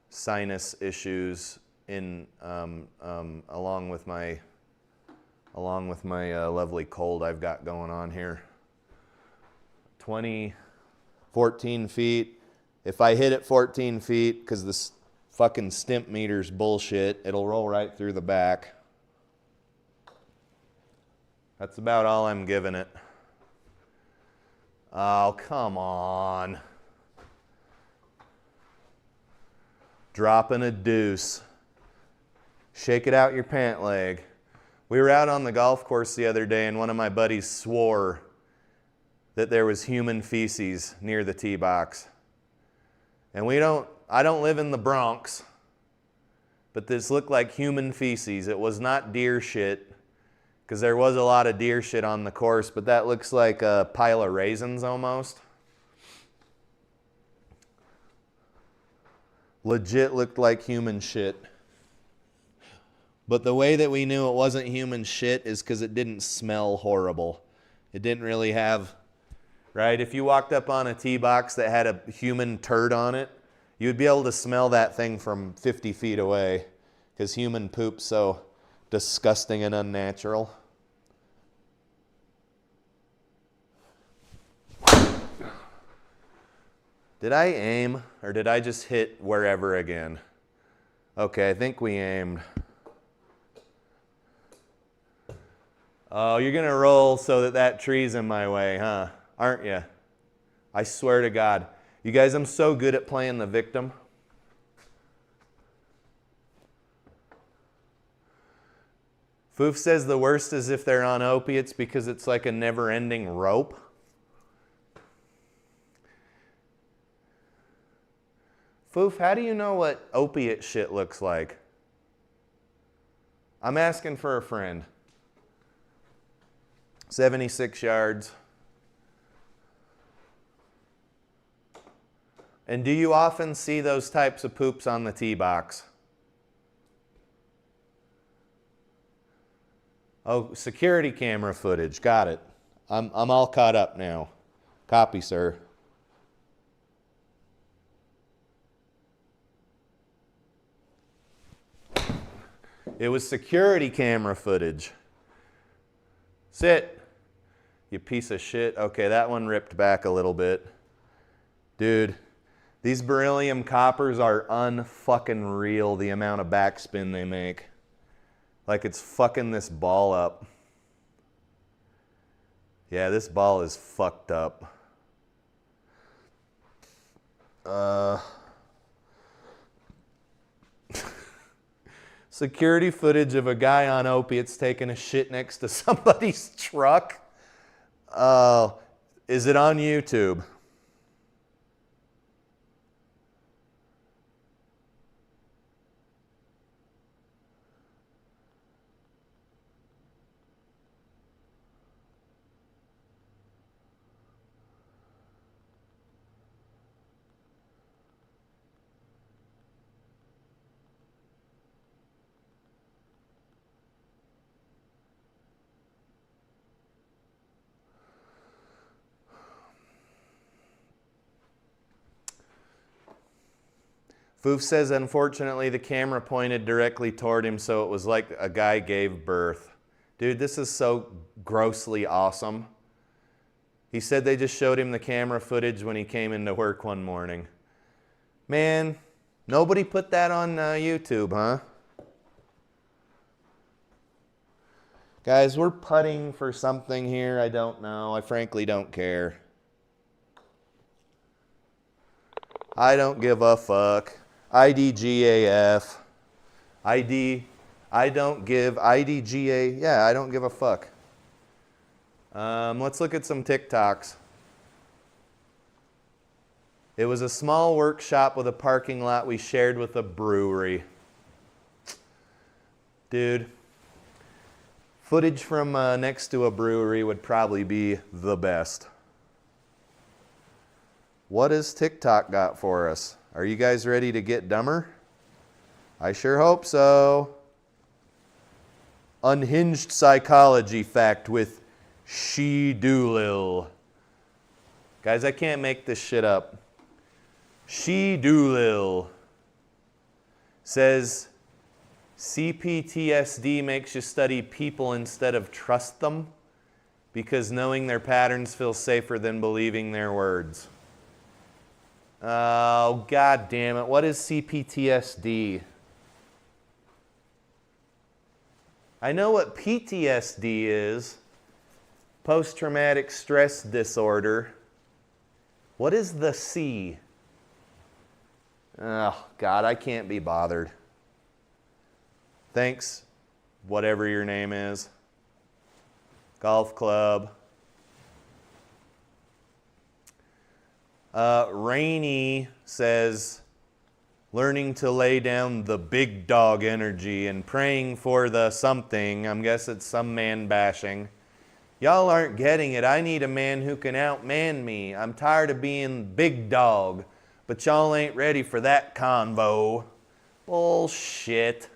sinus issues in along with my lovely cold I've got going on here. 14 feet. If I hit it 14 feet, because this fucking stimp meter's bullshit, it'll roll right through the back. That's about all I'm giving it. Oh, come on. Dropping a deuce. Shake it out your pant leg. We were out on the golf course the other day and one of my buddies swore that there was human feces near the tee box. And I don't live in the Bronx, but this looked like human feces. It was not deer shit, because there was a lot of deer shit on the course, but that looks like a pile of raisins almost. Legit looked like human shit. But the way that we knew it wasn't human shit is because it didn't smell horrible. It didn't really have... Right? If you walked up on a tee box that had a human turd on it, you would be able to smell that thing from 50 feet away, because human poop's so disgusting and unnatural. Did I aim, or did I just hit wherever again? Okay, I think we aimed. Oh, you're going to roll so that tree's in my way, huh? Aren't you? I swear to God. You guys, I'm so good at playing the victim. Foof says the worst is if they're on opiates because it's like a never-ending rope. Foof, how do you know what opiate shit looks like? I'm asking for a friend. 76 yards. And do you often see those types of poops on the tee box? Oh, security camera footage. Got it. I'm all caught up now. Copy, sir. It was security camera footage. Sit. You piece of shit. Okay, that one ripped back a little bit. Dude. These beryllium coppers are unfucking real, the amount of backspin they make. Like it's fucking this ball up. Yeah, this ball is fucked up. Security footage of a guy on opiates taking a shit next to somebody's truck. Is it on YouTube? Foof says, unfortunately, the camera pointed directly toward him, so it was like a guy gave birth. Dude, this is so grossly awesome. He said they just showed him the camera footage when he came into work one morning. Man, nobody put that on YouTube, huh? Guys, we're putting for something here. I don't know. I frankly don't care. I don't give a fuck. IDGAF. I don't give IDGA. Yeah, I don't give a fuck. Let's look at some TikToks. It was a small workshop with a parking lot we shared with a brewery. Dude, footage from next to a brewery would probably be the best. What has TikTok got for us? Are you guys ready to get dumber? I sure hope so. Unhinged psychology fact with She Doolittle. Guys, I can't make this shit up. She Doolittle says CPTSD makes you study people instead of trust them because knowing their patterns feels safer than believing their words. Oh, god damn it. What is CPTSD? I know what PTSD is. Post-traumatic stress disorder. What is the C? Oh, God, I can't be bothered. Thanks, whatever your name is. Golf club. Rainy says, learning to lay down the big dog energy and praying for the something. I guess it's some man bashing. Y'all aren't getting it. I need a man who can outman me. I'm tired of being big dog, but y'all ain't ready for that convo. Bullshit.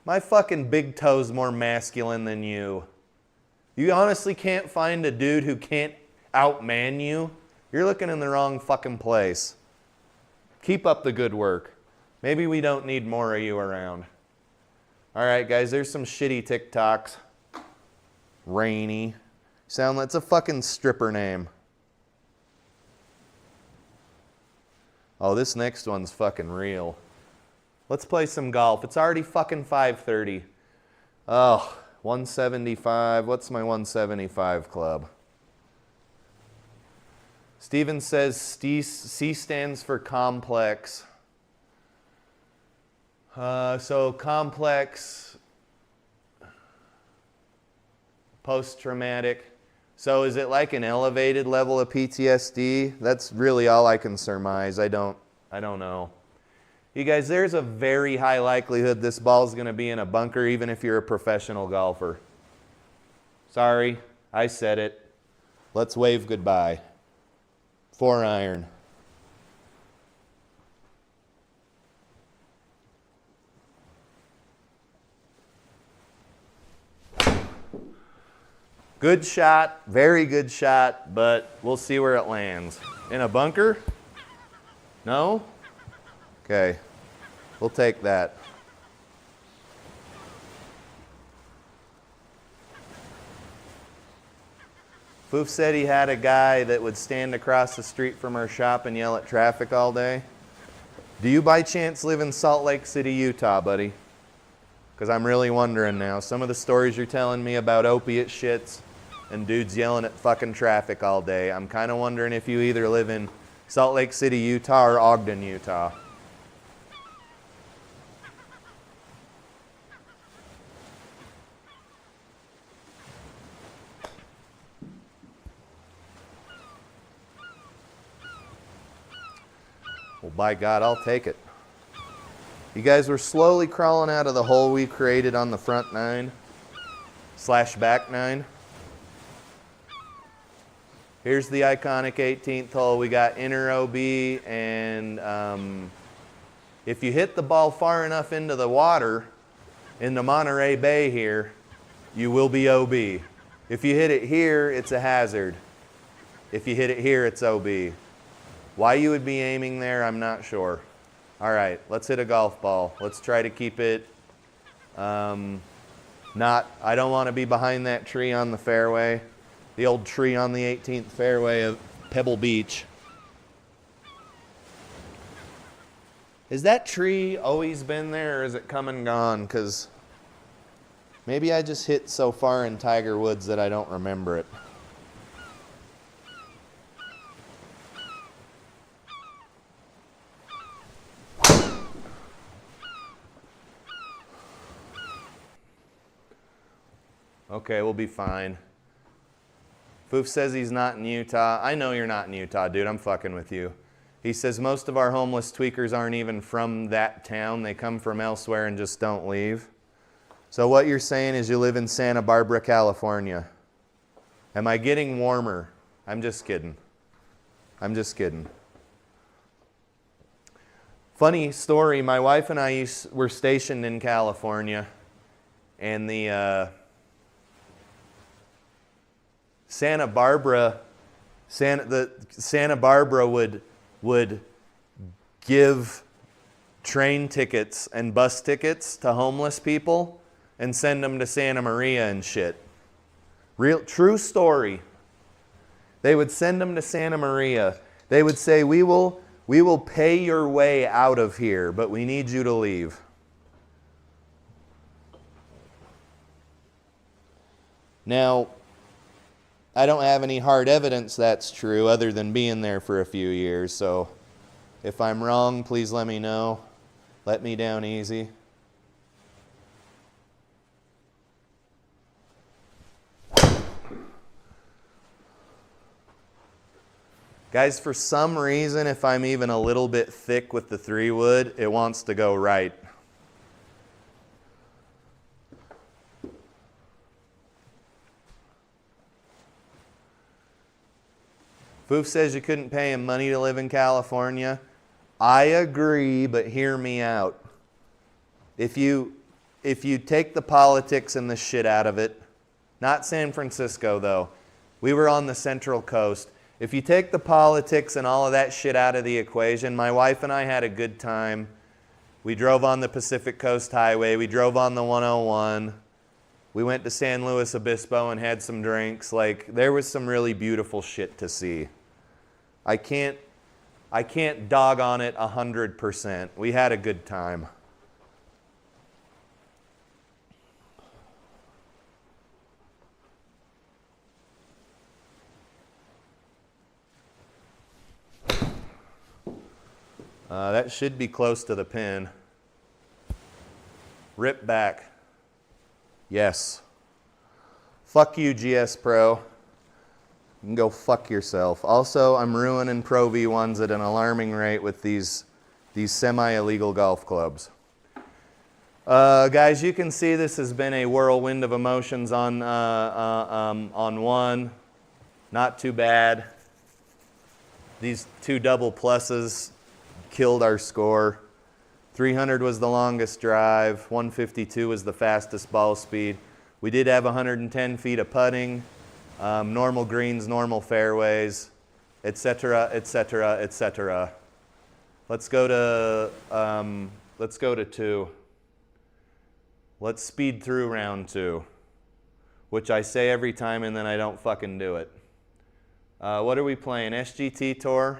My fucking big toe's more masculine than you. You honestly can't find a dude who can't outman you? You're looking in the wrong fucking place. Keep up the good work. Maybe we don't need more of you around. All right, guys, there's some shitty TikToks. Rainy. It's a fucking stripper name. Oh, this next one's fucking real. Let's play some golf. It's already fucking 5:30. Oh, 175. What's my 175 club? Steven says C stands for complex. So complex, post-traumatic. So is it like an elevated level of PTSD? That's really all I can surmise. I don't know. You guys, there's a very high likelihood this ball's going to be in a bunker even if you're a professional golfer. Sorry, I said it. Let's wave goodbye. 4 iron. Good shot, very good shot, but we'll see where it lands. In a bunker? No? Okay, we'll take that. Foof said he had a guy that would stand across the street from our shop and yell at traffic all day. Do you by chance live in Salt Lake City, Utah, buddy? Because I'm really wondering now. Some of the stories you're telling me about opiate shits and dudes yelling at fucking traffic all day. I'm kind of wondering if you either live in Salt Lake City, Utah or Ogden, Utah. Well, by God, I'll take it. You guys were slowly crawling out of the hole we created on the front 9/back 9. Here's the iconic 18th hole. We got inner OB, and if you hit the ball far enough into the water, into Monterey Bay here, you will be OB. If you hit it here, it's a hazard. If you hit it here, it's OB. Why you would be aiming there, I'm not sure. All right, let's hit a golf ball. Let's try to keep it I don't want to be behind that tree on the fairway. The old tree on the 18th fairway of Pebble Beach. Has that tree always been there or is it come and gone? Because maybe I just hit so far in Tiger Woods that I don't remember it. Okay, we'll be fine. Foof says he's not in Utah. I know you're not in Utah, dude. I'm fucking with you. He says most of our homeless tweakers aren't even from that town. They come from elsewhere and just don't leave. So what you're saying is you live in Santa Barbara, California. Am I getting warmer? I'm just kidding. I'm just kidding. Funny story, my wife and I were stationed in California, and the Santa Barbara would give train tickets and bus tickets to homeless people and send them to Santa Maria and shit. True story. They would send them to Santa Maria. They would say, we will pay your way out of here, but we need you to leave. Now, I don't have any hard evidence that's true other than being there for a few years, so if I'm wrong, please let me know. Let me down easy. Guys, for some reason, if I'm even a little bit thick with the 3-wood, it wants to go right. Foof says you couldn't pay him money to live in California. I agree, but hear me out. If you take the politics and the shit out of it, not San Francisco though, we were on the Central Coast. If you take the politics and all of that shit out of the equation, my wife and I had a good time. We drove on the Pacific Coast Highway. We drove on the 101. We went to San Luis Obispo and had some drinks. Like, there was some really beautiful shit to see. I can't dog on it 100%. We had a good time. That should be close to the pin. Rip back. Yes. Fuck you, GS Pro. You can go fuck yourself. Also, I'm ruining Pro V1s at an alarming rate with these semi-illegal golf clubs. Guys, you can see this has been a whirlwind of emotions on one. Not too bad. These 2 double pluses killed our score. 300 was the longest drive. 152 was the fastest ball speed. We did have 110 feet of putting, normal greens, normal fairways, etc., etc., etc. Let's go to 2. Let's speed through round 2, which I say every time and then I don't fucking do it. What are we playing? SGT Tour?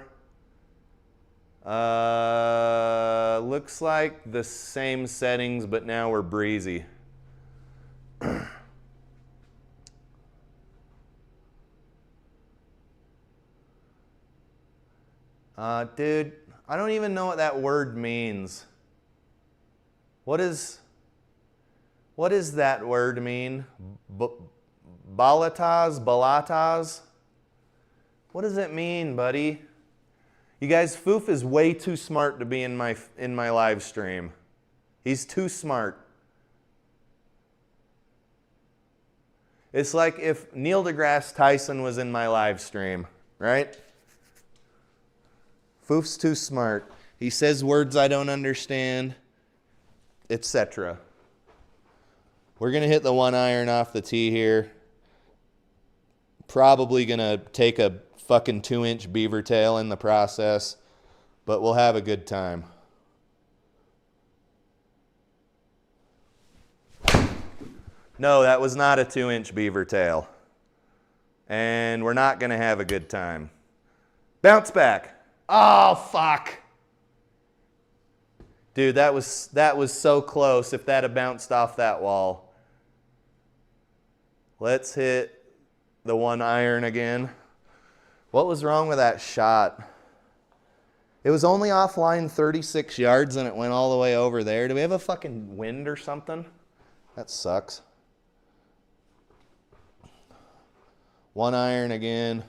Looks like the same settings, but now we're breezy. Dude, I don't even know what that word means. What does that word mean? Balatas? Balatas? What does it mean, buddy? You guys, Foof is way too smart to be in my live stream. He's too smart. It's like if Neil deGrasse Tyson was in my live stream, right? Foof's too smart. He says words I don't understand, etc. We're going to hit the 1 iron off the tee here. Probably going to take a fucking 2-inch beaver tail in the process, but we'll have a good time. No, that was not a 2-inch beaver tail. And we're not going to have a good time. Bounce back. Oh, fuck. Dude, that was so close if that had bounced off that wall. Let's hit the 1 iron again. What was wrong with that shot? It was only offline 36 yards and it went all the way over there. Do we have a fucking wind or something? That sucks. 1 iron again.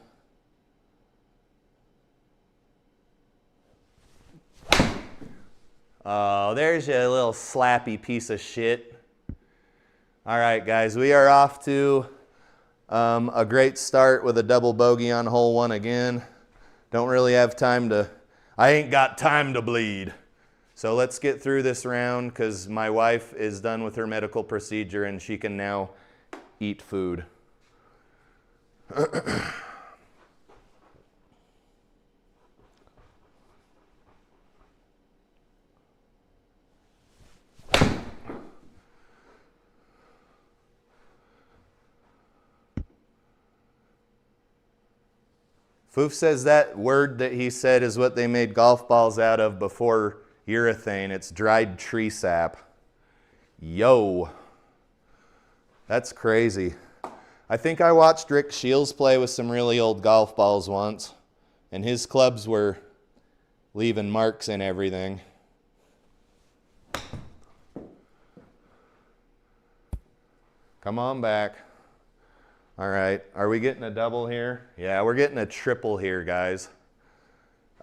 Oh, there's you little slappy piece of shit. All right, guys, we are off to a great start with a double bogey on hole 1 again. Don't really have time to, I ain't got time to bleed. So let's get through this round because my wife is done with her medical procedure and she can now eat food. Foof says that word that he said is what they made golf balls out of before urethane. It's dried tree sap. Yo. That's crazy. I think I watched Rick Shields play with some really old golf balls once, and his clubs were leaving marks and everything. Come on back. All right, are we getting a double here? Yeah, we're getting a triple here, guys.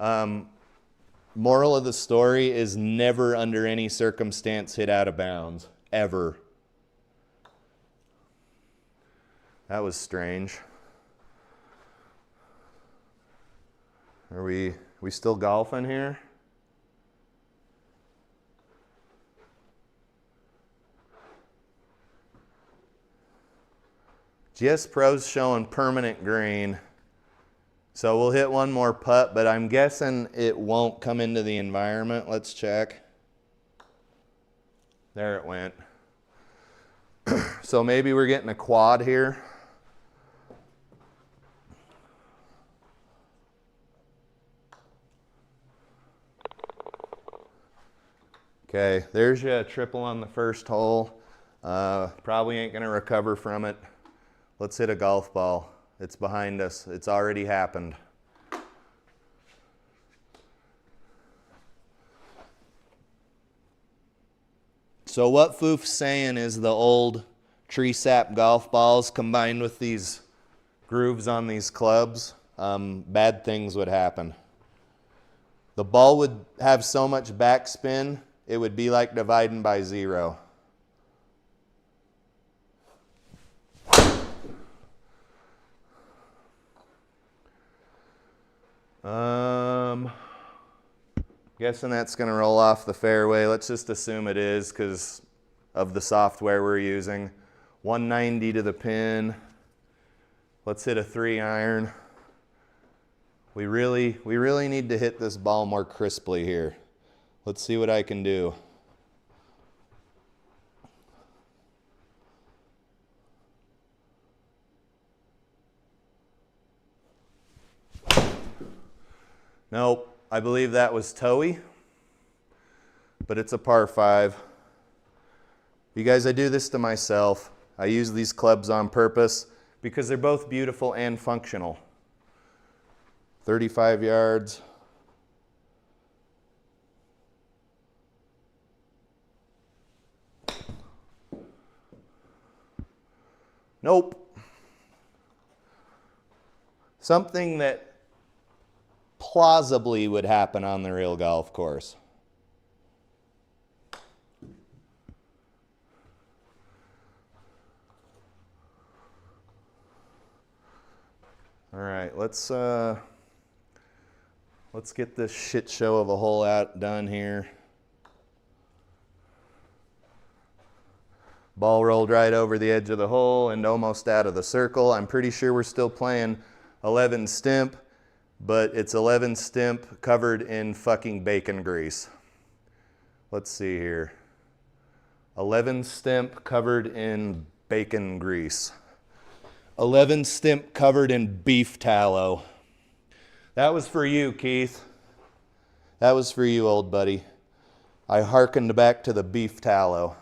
Moral of the story is never under any circumstance hit out of bounds, ever. That was strange. Are we still golfing here? GS Pro's showing permanent green. So we'll hit one more putt, but I'm guessing it won't come into the environment. Let's check. There it went. So maybe we're getting a quad here. Okay, there's you a triple on the first hole. Probably ain't gonna recover from it. Let's hit a golf ball. It's behind us. It's already happened. So what Foof's saying is the old tree sap golf balls combined with these grooves on these clubs, bad things would happen. The ball would have so much backspin, it would be like dividing by 0. Guessing that's going to roll off the fairway. Let's just assume it is because of the software we're using. 190 to the pin. Let's hit a 3 iron. We really need to hit this ball more crisply here. Let's see what I can do. Nope, I believe that was toey, but it's a par 5. You guys, I do this to myself. I use these clubs on purpose because they're both beautiful and functional. 35 yards. Nope. Something that plausibly would happen on the real golf course. All right, let's get this shit show of a hole done here. Ball rolled right over the edge of the hole and almost out of the circle. I'm pretty sure we're still playing 11 stimp, but it's 11 stimp covered in fucking bacon grease. Let's see here. 11 stimp covered in bacon grease. 11 stimp covered in beef tallow. That was for you, Keith. That was for you, old buddy. I hearkened back to the beef tallow.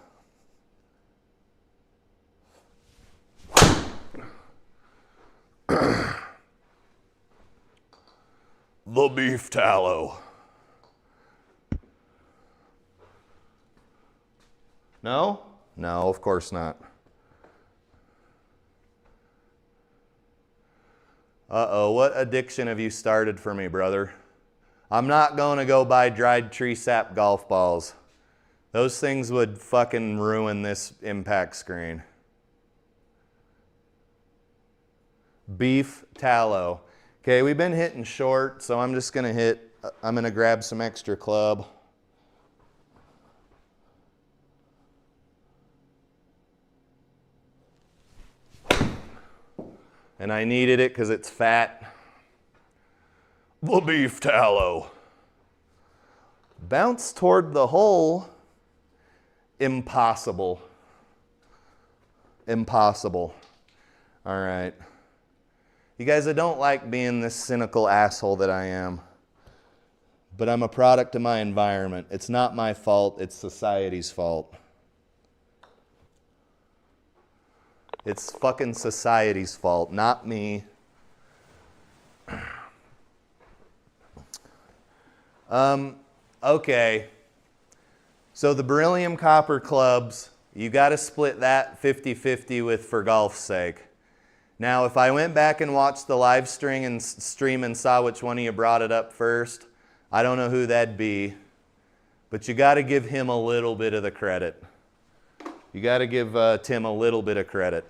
The beef tallow. No? No, of course not. Uh-oh, what addiction have you started for me, brother? I'm not going to go buy dried tree sap golf balls. Those things would fucking ruin this impact screen. Beef tallow. Okay, we've been hitting short, so I'm just going to grab some extra club. And I needed it because it's fat. The beef tallow. Bounce toward the hole. Impossible. Impossible. All right. You guys, I don't like being this cynical asshole that I am. But I'm a product of my environment. It's not my fault. It's society's fault. It's fucking society's fault, not me. Okay. So the beryllium copper clubs, you got to split that 50-50 with for golf's sake. Now, if I went back and watched the live stream and saw which one of you brought it up first, I don't know who that'd be, but you got to give him a little bit of the credit. You got to give Tim a little bit of credit.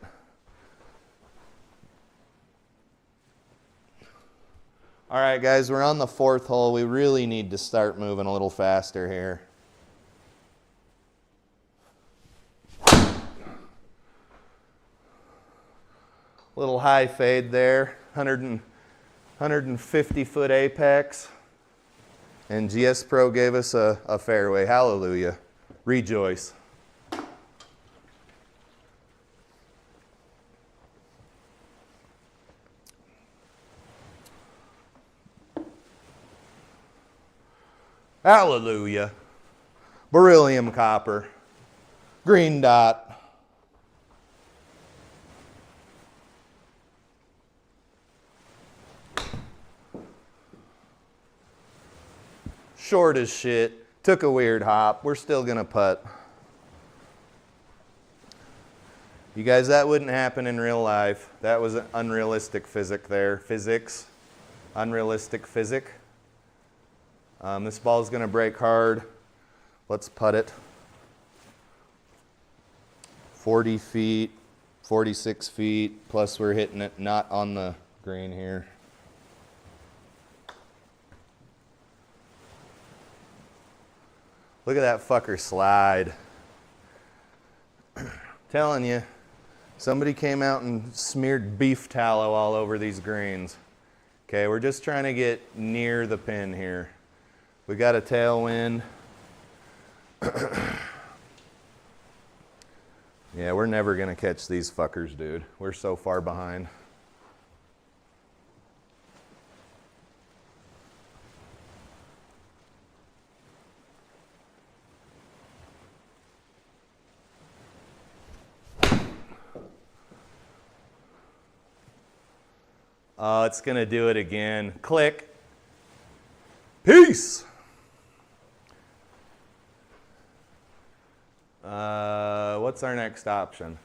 All right, guys, we're on the fourth hole. We really need to start moving a little faster here. Little high fade there, 150-foot apex. And GSPRO gave us a fairway. Hallelujah. Rejoice. Hallelujah. Beryllium copper. Green dot. Short as shit. Took a weird hop. We're still going to putt. You guys, that wouldn't happen in real life. That was an unrealistic physics. Unrealistic physics. This ball's going to break hard. Let's putt it. 40 feet, 46 feet, plus we're hitting it not on the green here. Look at that fucker slide. Telling you, somebody came out and smeared beef tallow all over these greens. Okay, we're just trying to get near the pin here. We got a tailwind. Yeah, we're never going to catch these fuckers, dude. We're so far behind. Oh, it's going to do it again. Click. Peace. What's our next option?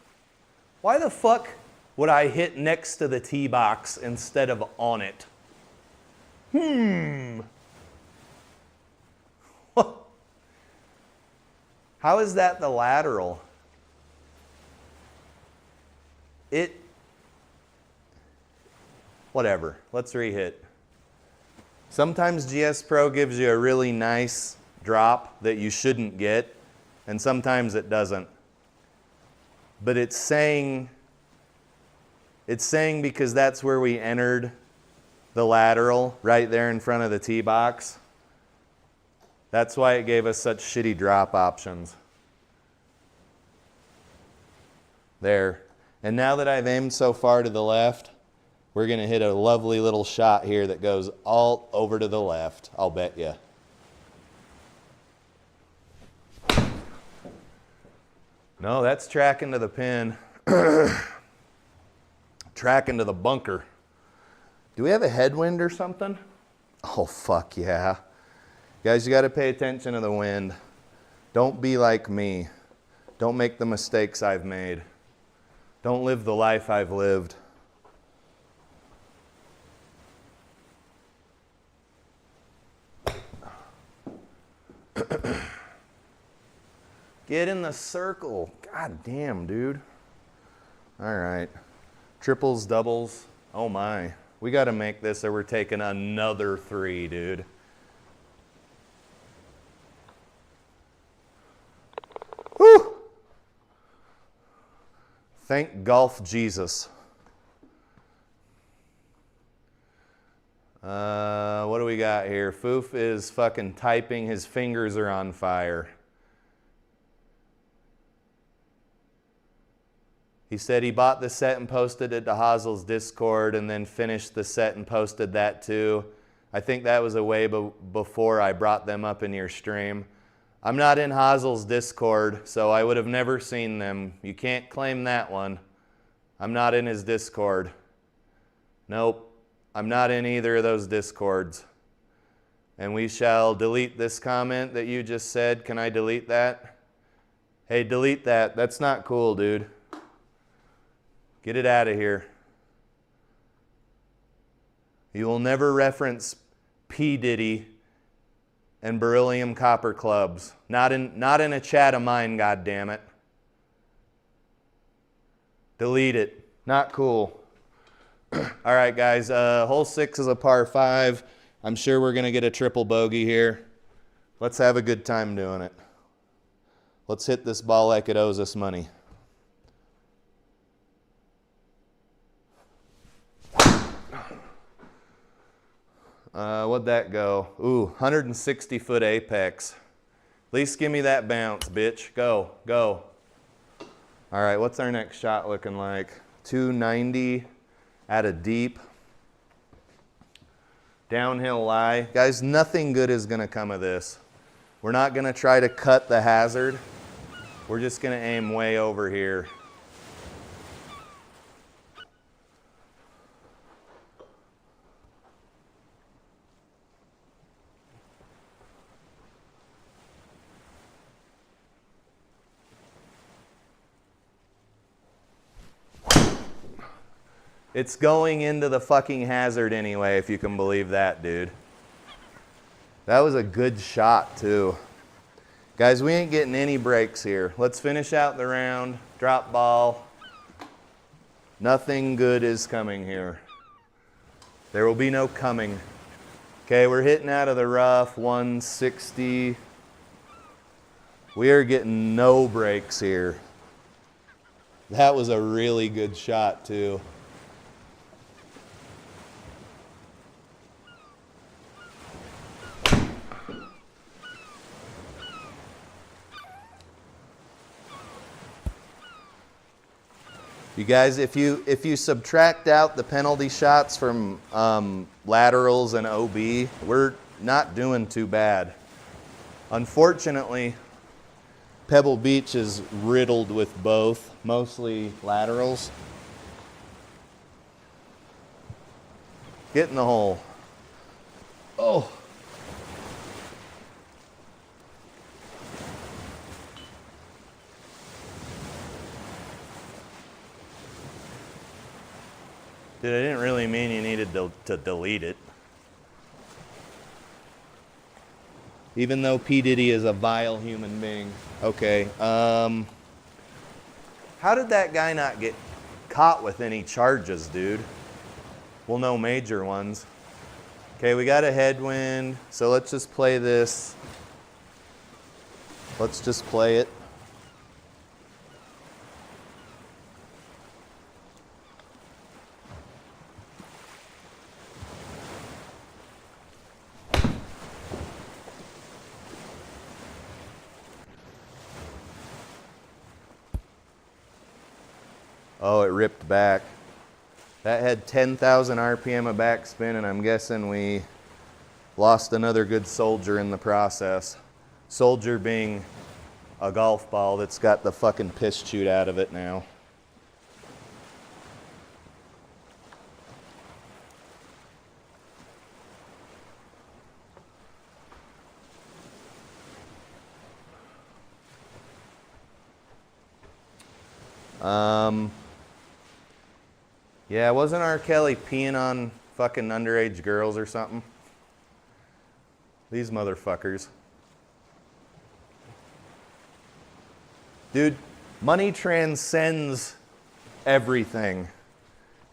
Why the fuck would I hit next to the tee box instead of on it? How is that the lateral? Whatever. Let's rehit. Sometimes GSPRO gives you a really nice drop that you shouldn't get, and sometimes it doesn't. But it's saying because that's where we entered the lateral, right there in front of the tee box. That's why it gave us such shitty drop options. There. And now that I've aimed so far to the left, we're going to hit a lovely little shot here that goes all over to the left, I'll bet you. No, that's tracking to the pin. Tracking to the bunker. Do we have a headwind or something? Oh, fuck yeah. Guys, you got to pay attention to the wind. Don't be like me. Don't make the mistakes I've made. Don't live the life I've lived. Get in the circle. God damn, dude. All right. Triples, doubles. Oh my. We got to make this or we're taking another 3, dude. Whew. Thank golf Jesus. What do we got here? Foof is fucking typing. His fingers are on fire. He said he bought the set and posted it to Hazel's Discord and then finished the set and posted that too. I think that was a way before I brought them up in your stream. I'm not in Hazel's Discord, so I would have never seen them. You can't claim that one. I'm not in his Discord. Nope. I'm not in either of those Discords. And we shall delete this comment that you just said. Can I delete that? Hey, delete that. That's not cool, dude. Get it out of here. You will never reference P. Diddy and beryllium copper clubs. Not in a chat of mine, goddammit. Delete it. Not cool. All right, guys. Hole 6 is a par 5. I'm sure we're going to get a triple bogey here. Let's have a good time doing it. Let's hit this ball like it owes us money. What'd that go? Ooh, 160-foot apex. At least give me that bounce, bitch. Go, go. All right, what's our next shot looking like? 290 at a deep. Downhill lie. Guys, nothing good is going to come of this. We're not going to try to cut the hazard. We're just going to aim way over here. It's going into the fucking hazard anyway, if you can believe that, dude. That was a good shot, too. Guys, we ain't getting any breaks here. Let's finish out the round. Drop ball. Nothing good is coming here. There will be no coming. Okay, we're hitting out of the rough, 160. We are getting no breaks here. That was a really good shot, too. You guys, if you subtract out the penalty shots from laterals and OB, we're not doing too bad. Unfortunately, Pebble Beach is riddled with both, mostly laterals. Get in the hole. Oh. Dude, I didn't really mean you needed to delete it. Even though P. Diddy is a vile human being. Okay. How did that guy not get caught with any charges, dude? Well, no major ones. Okay, we got a headwind, so let's just play this. Let's just play it. Oh, it ripped back. That had 10,000 RPM of backspin, and I'm guessing we lost another good soldier in the process. Soldier being a golf ball that's got the fucking piss chewed out of it now. Yeah, wasn't R. Kelly peeing on fucking underage girls or something? These motherfuckers. Dude, money transcends everything.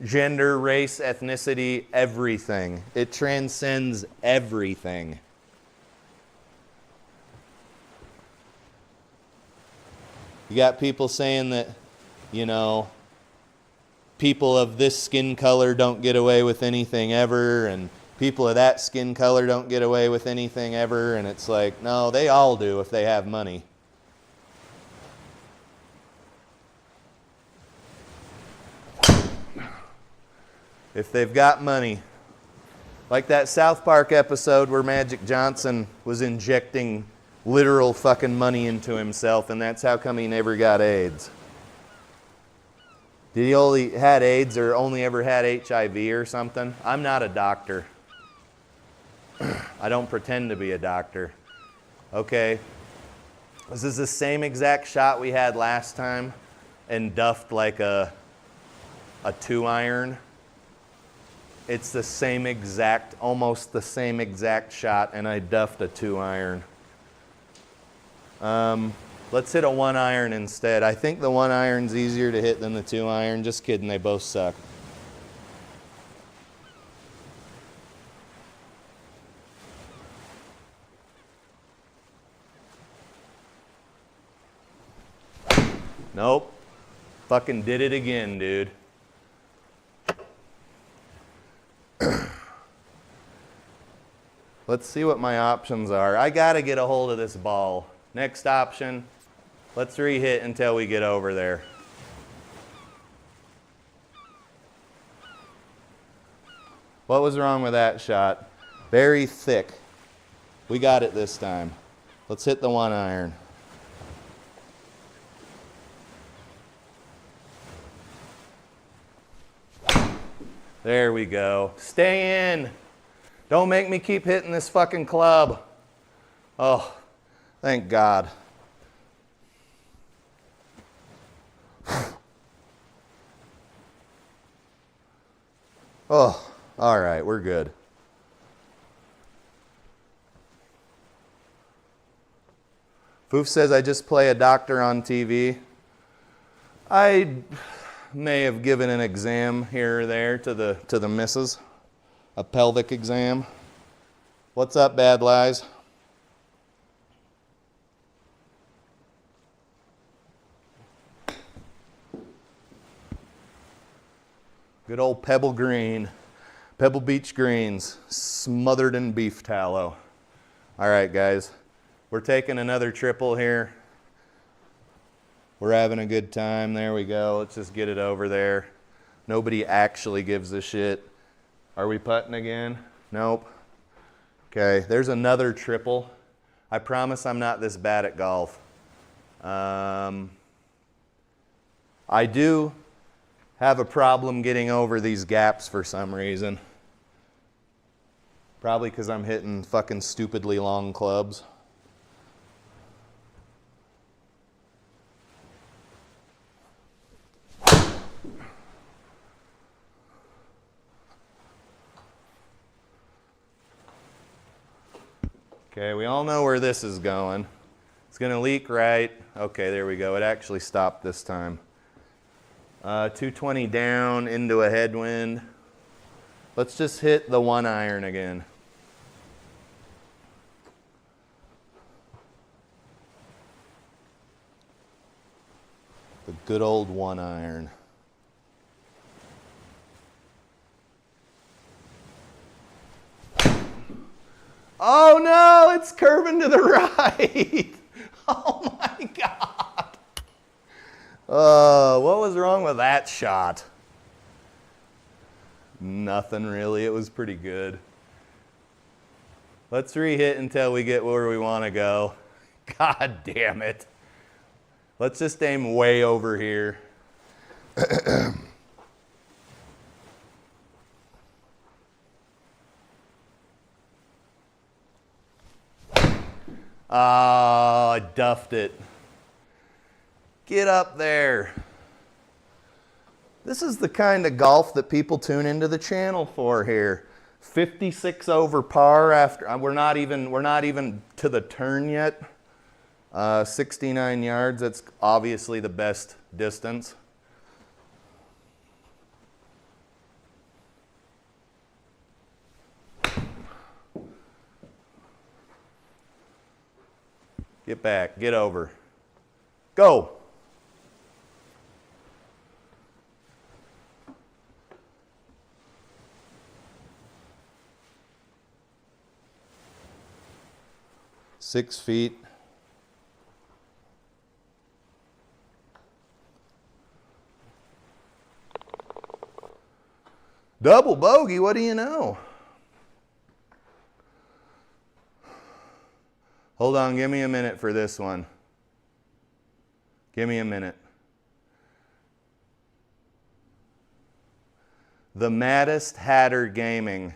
Gender, race, ethnicity, everything. It transcends everything. You got people saying that, you know, people of this skin color don't get away with anything ever, and people of that skin color don't get away with anything ever, and it's like, no, they all do if they have money. If they've got money. Like that South Park episode where Magic Johnson was injecting literal fucking money into himself, and that's how come he never got AIDS. Did he only had AIDS or only ever had HIV or something? I'm not a doctor. I don't pretend to be a doctor. Okay. This is the same exact shot we had last time and duffed like a 2-iron. It's the same exact, almost the same exact shot, and I duffed a 2-iron. Let's hit a 1-iron instead. I think the 1-iron's easier to hit than the 2-iron. Just kidding, they both suck. Nope. Fucking did it again, dude. Let's see what my options are. I gotta get a hold of this ball. Next option, let's re-hit until we get over there. What was wrong with that shot? Very thick. We got it this time. Let's hit the 1-iron. There we go. Stay in. Don't make me keep hitting this fucking club. Oh, thank God. Oh, all right, we're good. Foof says I just play a doctor on TV. I may have given an exam here or there to the missus. A pelvic exam. What's up, Bad Lies? Good old Pebble green. Pebble Beach greens, smothered in beef tallow. All right, guys. We're taking another triple here. We're having a good time. There we go. Let's just get it over there. Nobody actually gives a shit. Are we putting again? Nope. Okay, there's another triple. I promise I'm not this bad at golf. I do have a problem getting over these gaps for some reason. Probably because I'm hitting fucking stupidly long clubs. Okay, we all know where this is going. It's going to leak right. Okay, there we go. It actually stopped this time. 220 down into a headwind. Let's just hit the 1-iron again. The good old 1-iron. Oh no, it's curving to the right. Oh my God. What was wrong with that shot? Nothing really, it was pretty good. Let's re-hit until we get where we want to go. God damn it. Let's just aim way over here. Oh, I duffed it. Get up there. This is the kind of golf that people tune into the channel for here. 56 over par after we're not even to the turn yet. 69 yards, that's obviously the best distance. Get back, get over. Go. Six feet. Double bogey, what do you know? Hold on, give me a minute for this one. Give me a minute. The Maddest Hatter Gaming.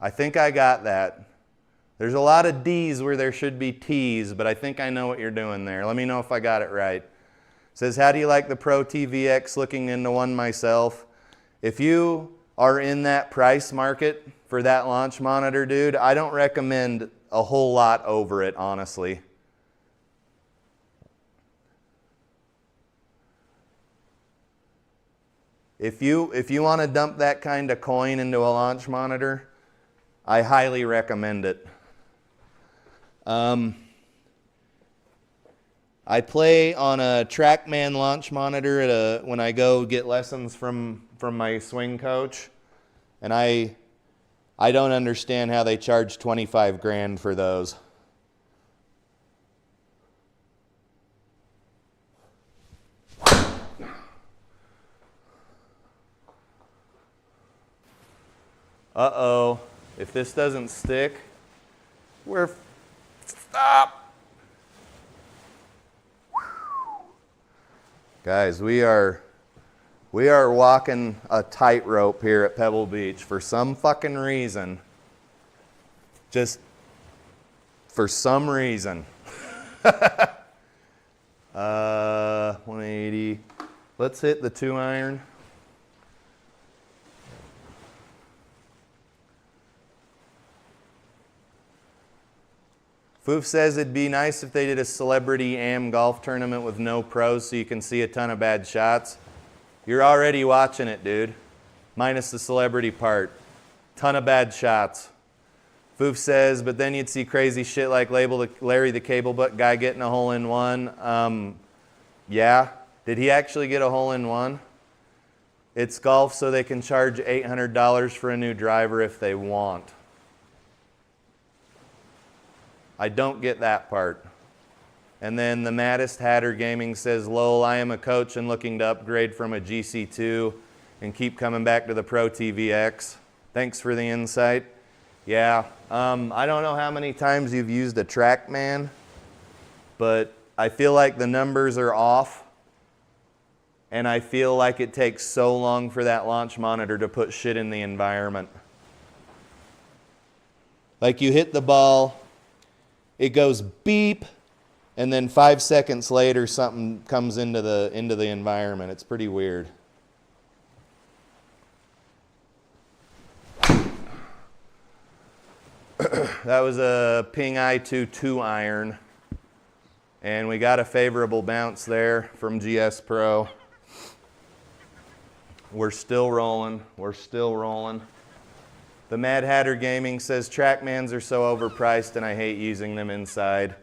I think I got that. There's a lot of D's where there should be T's, but I think I know what you're doing there. Let me know if I got it right. It says, how do you like the ProTee VX? Looking into one myself. If you are in that price market for that launch monitor, dude, I don't recommend a whole lot over it, honestly. If you want to dump that kind of coin into a launch monitor, I highly recommend it. I play on a TrackMan launch monitor when I go get lessons from my swing coach, and I don't understand how they charge 25 grand for those. Uh-oh, if this doesn't stick, stop. Guys, we are walking a tightrope here at Pebble Beach for some fucking reason. Just for some reason. 180. Let's hit the 2-iron. Foof says it'd be nice if they did a celebrity AM golf tournament with no pros so you can see a ton of bad shots. You're already watching it, dude. Minus the celebrity part. Ton of bad shots. Foof says, but then you'd see crazy shit like Larry the Cable Butt guy getting a hole-in-one. Yeah. Did he actually get a hole-in-one? It's golf, so they can charge $800 for a new driver if they want. I don't get that part. And then the Maddest Hatter Gaming says, lol, I am a coach and looking to upgrade from a GC2 and keep coming back to the ProTee VX. Thanks for the insight. Yeah, I don't know how many times you've used a TrackMan, but I feel like the numbers are off, and I feel like it takes so long for that launch monitor to put shit in the environment. Like you hit the ball, it goes beep, and then 5 seconds later something comes into the environment. It's pretty weird. That was a Ping I2 2-iron, and we got a favorable bounce there from GS Pro. We're still rolling. We're still rolling. The Mad Hatter Gaming says TrackMans are so overpriced and I hate using them inside.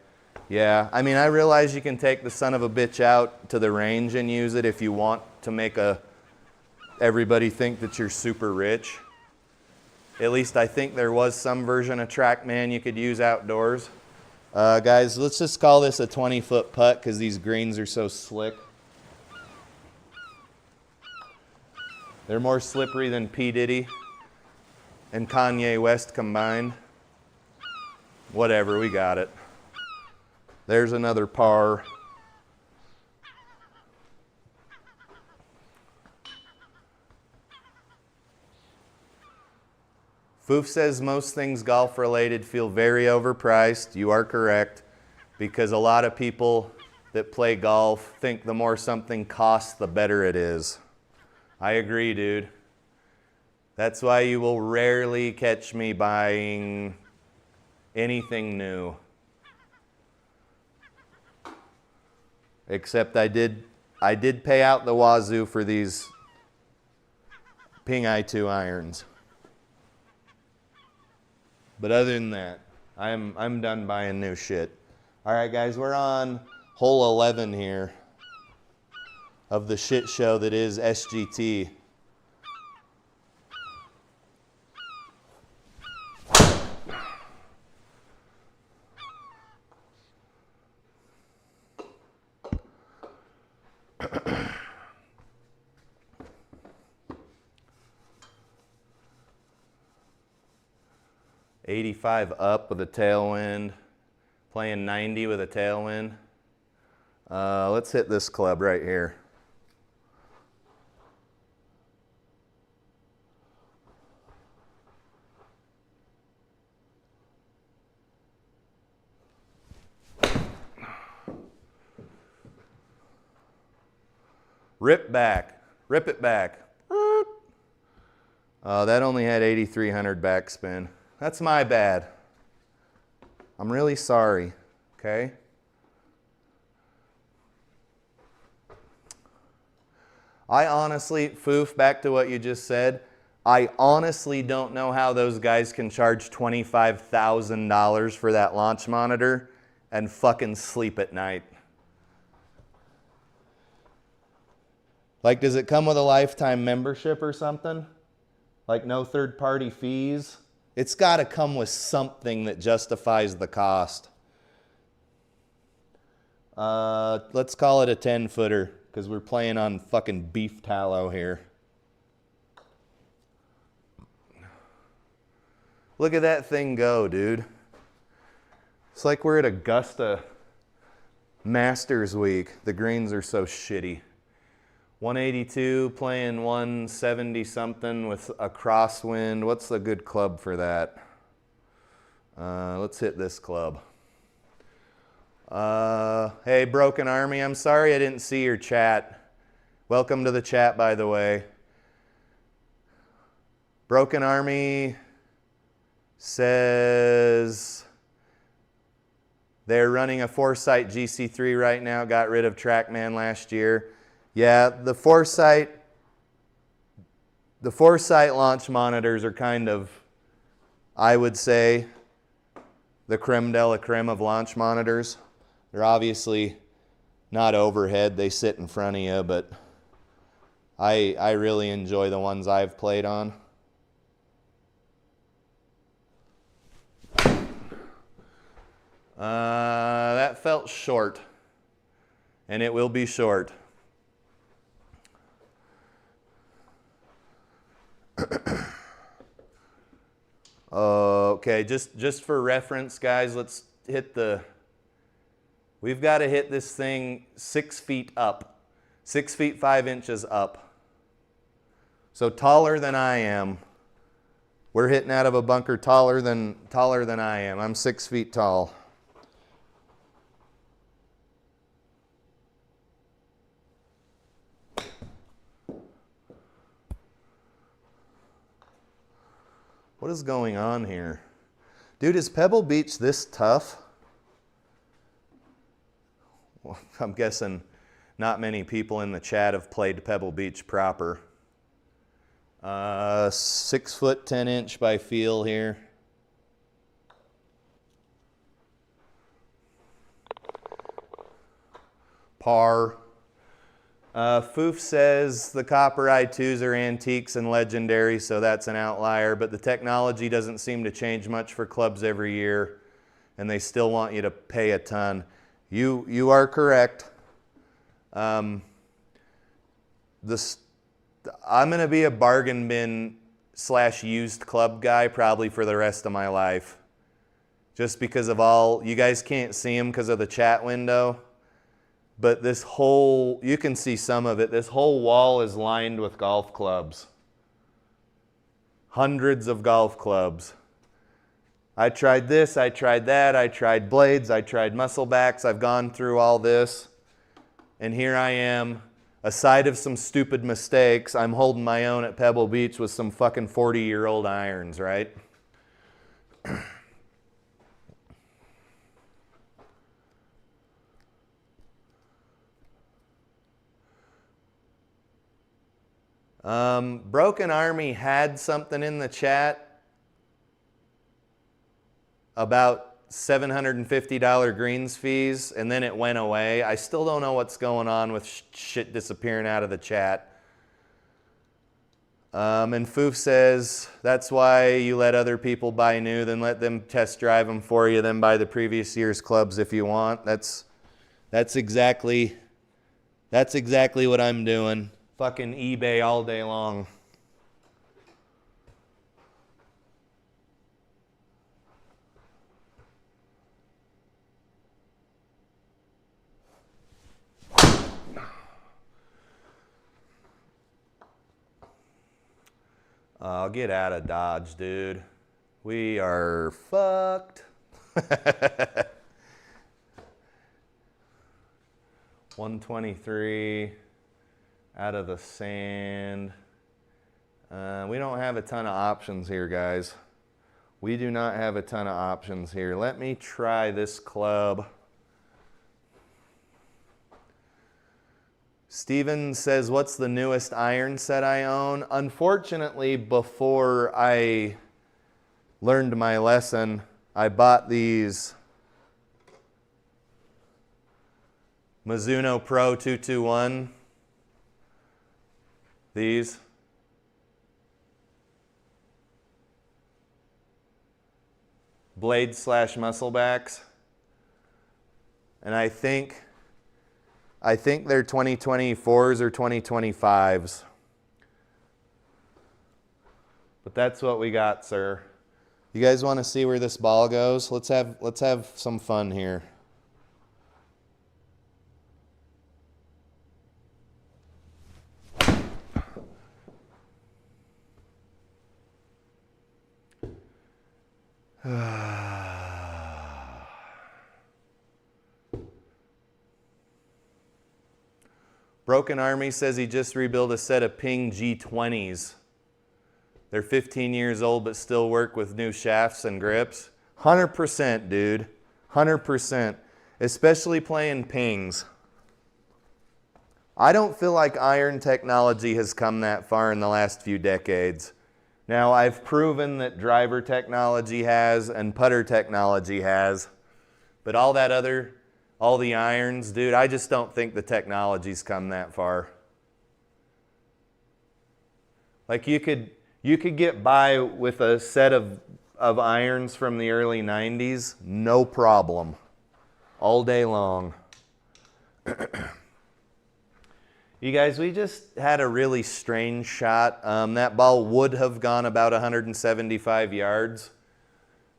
Yeah, I mean, I realize you can take the son of a bitch out to the range and use it if you want to make everybody think that you're super rich. At least I think there was some version of TrackMan you could use outdoors. Guys, let's just call this a 20-foot putt because these greens are so slick. They're more slippery than P. Diddy and Kanye West combined. Whatever, we got it. There's another par. Foof says most things golf related feel very overpriced. You are correct, because a lot of people that play golf think the more something costs, the better it is. I agree, dude. That's why you will rarely catch me buying anything new. Except I did pay out the wazoo for these Ping I2 irons. But other than that, I'm done buying new shit. All right, guys, we're on hole 11 here of the shit show that is SGT. $85 up with a tailwind, playing 90 with a tailwind. Let's hit this club right here. Rip back, rip it back. That only had 8,300 backspin. That's my bad. I'm really sorry, okay? I honestly, Foof, back to what you just said, I honestly don't know how those guys can charge $25,000 for that launch monitor and fucking sleep at night. Like, does it come with a lifetime membership or something? Like no third-party fees? It's got to come with something that justifies the cost. Let's call it a 10-footer because we're playing on fucking beef tallow here. Look at that thing go, dude. It's like we're at Augusta Masters Week. The greens are so shitty. 182 playing 170 something with a crosswind. What's a good club for that? Let's hit this club. Hey, Broken Army, I'm sorry I didn't see your chat. Welcome to the chat, by the way. Broken Army says they're running a Foresight GC3 right now. Got rid of TrackMan last year. Yeah, the Foresight launch monitors are kind of, I would say, the creme de la creme of launch monitors. They're obviously not overhead. They sit in front of you, but I really enjoy the ones I've played on. That felt short, and it will be short. Okay, just for reference, guys, let's hit we've got to hit this thing 6 feet up, 6 feet 5 inches up. So taller than I am. We're hitting out of a bunker taller than I am. I'm 6 feet tall. What is going on here? Dude, is Pebble Beach this tough? Well, I'm guessing not many people in the chat have played Pebble Beach proper. 6 foot 10 inch by feel here. Par. Foof says the copper i2s are antiques and legendary, so that's an outlier, but the technology doesn't seem to change much for clubs every year, and they still want you to pay a ton. You are correct. I'm going to be a bargain bin / used club guy probably for the rest of my life. Just because of all, you guys can't see them because of the chat window. But this whole, you can see some of it, this whole wall is lined with golf clubs. Hundreds of golf clubs. I tried this, I tried that, I tried blades, I tried muscle backs, I've gone through all this. And here I am, aside of some stupid mistakes, I'm holding my own at Pebble Beach with some fucking 40-year-old irons, right? Broken Army had something in the chat about $750 greens fees, and then it went away. I still don't know what's going on with shit disappearing out of the chat. And Foof says, that's why you let other people buy new, then let them test drive them for you, then buy the previous year's clubs if you want. That's exactly what I'm doing. Fucking eBay all day long. I'll get out of Dodge, dude. We are fucked. 123 out of the sand. We don't have a ton of options here, guys. We do not have a ton of options here. Let me try this club. Steven says, what's the newest iron set I own? Unfortunately, before I learned my lesson, I bought these Mizuno Pro 221. These. Blade/musclebacks. And I think they're 2024s or 2025s. But that's what we got, sir. You guys want to see where this ball goes? Let's have some fun here. Broken Army says he just rebuilt a set of Ping G20s. They're 15 years old but still work with new shafts and grips. 100%, dude. 100%. Especially playing Pings. I don't feel like iron technology has come that far in the last few decades. Now, I've proven that driver technology has and putter technology has, but all the irons, dude, I just don't think the technology's come that far. Like you could get by with a set of irons from the early 90s, no problem, all day long. You guys, we just had a really strange shot. That ball would have gone about 175 yards,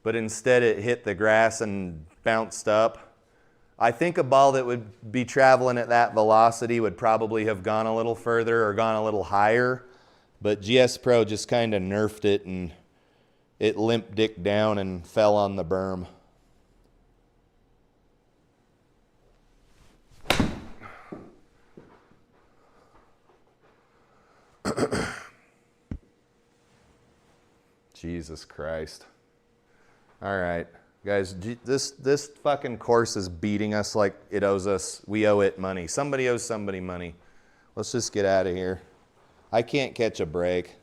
but instead it hit the grass and bounced up. I think a ball that would be traveling at that velocity would probably have gone a little further or gone a little higher, but GS Pro just kind of nerfed it and it limp dick down and fell on the berm. Jesus Christ. All right, guys, this fucking course is beating us like it owes us. We owe it money. Somebody owes somebody money. Let's just get out of here. I can't catch a break.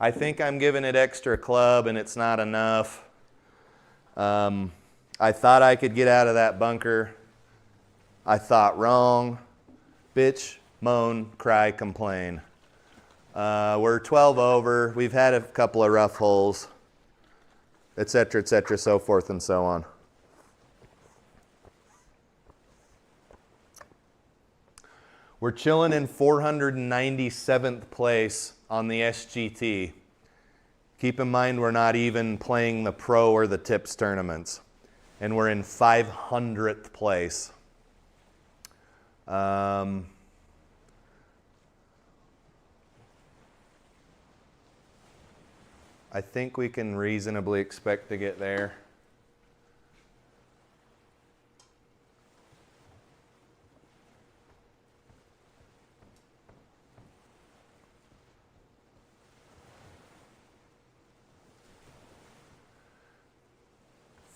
I think I'm giving it extra club and it's not enough. I thought I could get out of that bunker. I thought wrong. Bitch, moan, cry, complain. We're 12 over. We've had a couple of rough holes, etc., so forth and so on. We're chilling in 497th place on the SGT. Keep in mind we're not even playing the pro or the tips tournaments. And we're in 500th place. I think we can reasonably expect to get there.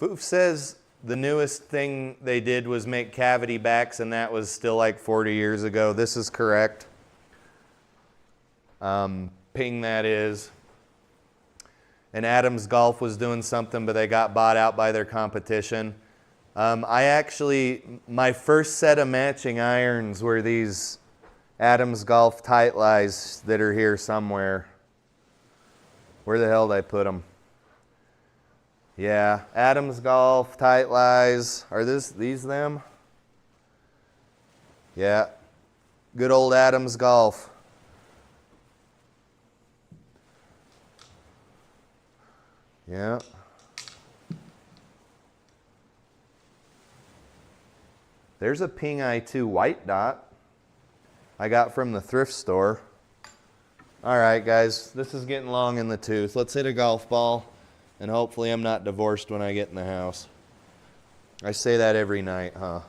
Foof says the newest thing they did was make cavity backs, and that was still like 40 years ago. This is correct. Ping that is. And Adams Golf was doing something, but they got bought out by their competition. My first set of matching irons were these Adams Golf TRIFLIs that are here somewhere. Where the hell did I put them? Yeah, Adams Golf TRIFLIs. Are these them? Yeah, good old Adams Golf. Yeah. There's a Ping I2 white dot I got from the thrift store. All right, guys, this is getting long in the tooth. Let's hit a golf ball, and hopefully I'm not divorced when I get in the house. I say that every night, huh?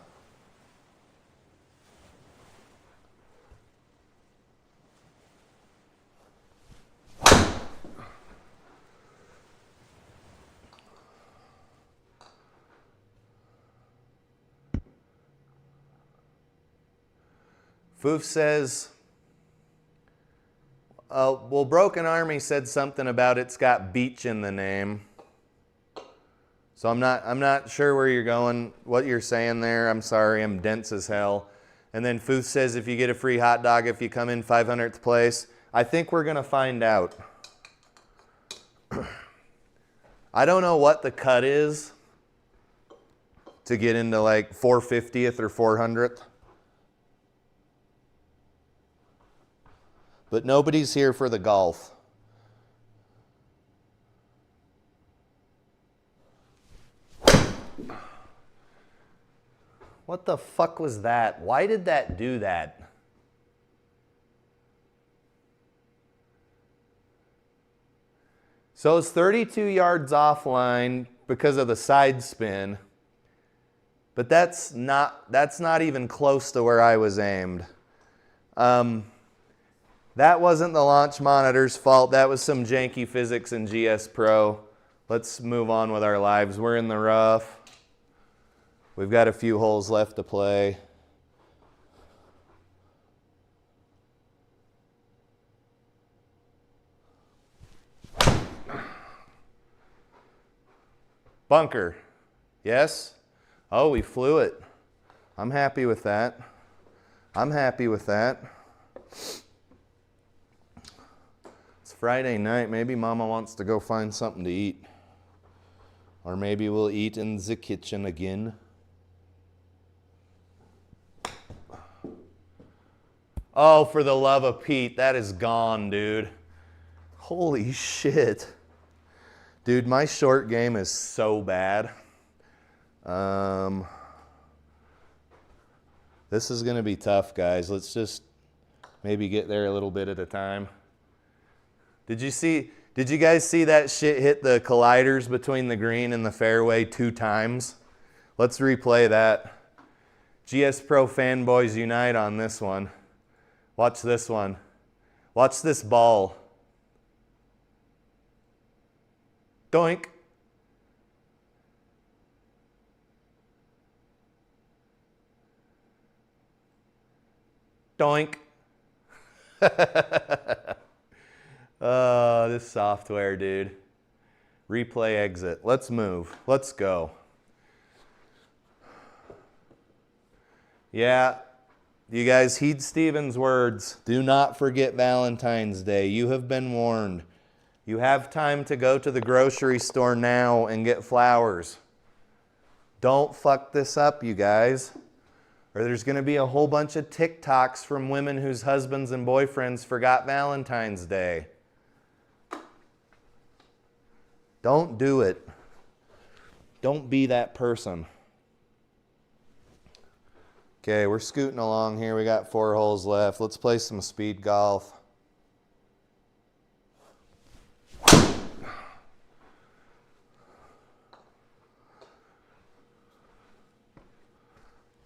Foof says, well, Broken Army said something about it's got beach in the name. So I'm not sure where you're going, what you're saying there. I'm sorry, I'm dense as hell. And then Foof says if you get a free hot dog if you come in 500th place. I think we're gonna find out. I don't know what the cut is to get into like 450th or 400th. But nobody's here for the golf. What the fuck was that? Why did that do that? So it's 32 yards offline because of the side spin. But that's not even close to where I was aimed. That wasn't the launch monitor's fault. That was some janky physics in GSPro. Let's move on with our lives. We're in the rough. We've got a few holes left to play. Bunker. Yes? Oh, we flew it. I'm happy with that. I'm happy with that. Friday night, maybe Mama wants to go find something to eat. Or maybe we'll eat in the kitchen again. Oh, for the love of Pete, that is gone, dude. Holy shit. Dude, my short game is so bad. This is gonna be tough, guys. Let's just maybe get there a little bit at a time. Did you guys see that shit hit the colliders between the green and the fairway 2 times? Let's replay that. GSPro fanboys unite on this one. Watch this one. Watch this ball. Doink. Doink. Oh, this software, dude. Replay exit. Let's move. Let's go. Yeah, you guys heed Steven's words. Do not forget Valentine's Day. You have been warned. You have time to go to the grocery store now and get flowers. Don't fuck this up, you guys. Or there's going to be a whole bunch of TikToks from women whose husbands and boyfriends forgot Valentine's Day. Don't do it. Don't be that person. Okay, we're scooting along here. We got 4 holes left. Let's play some speed golf.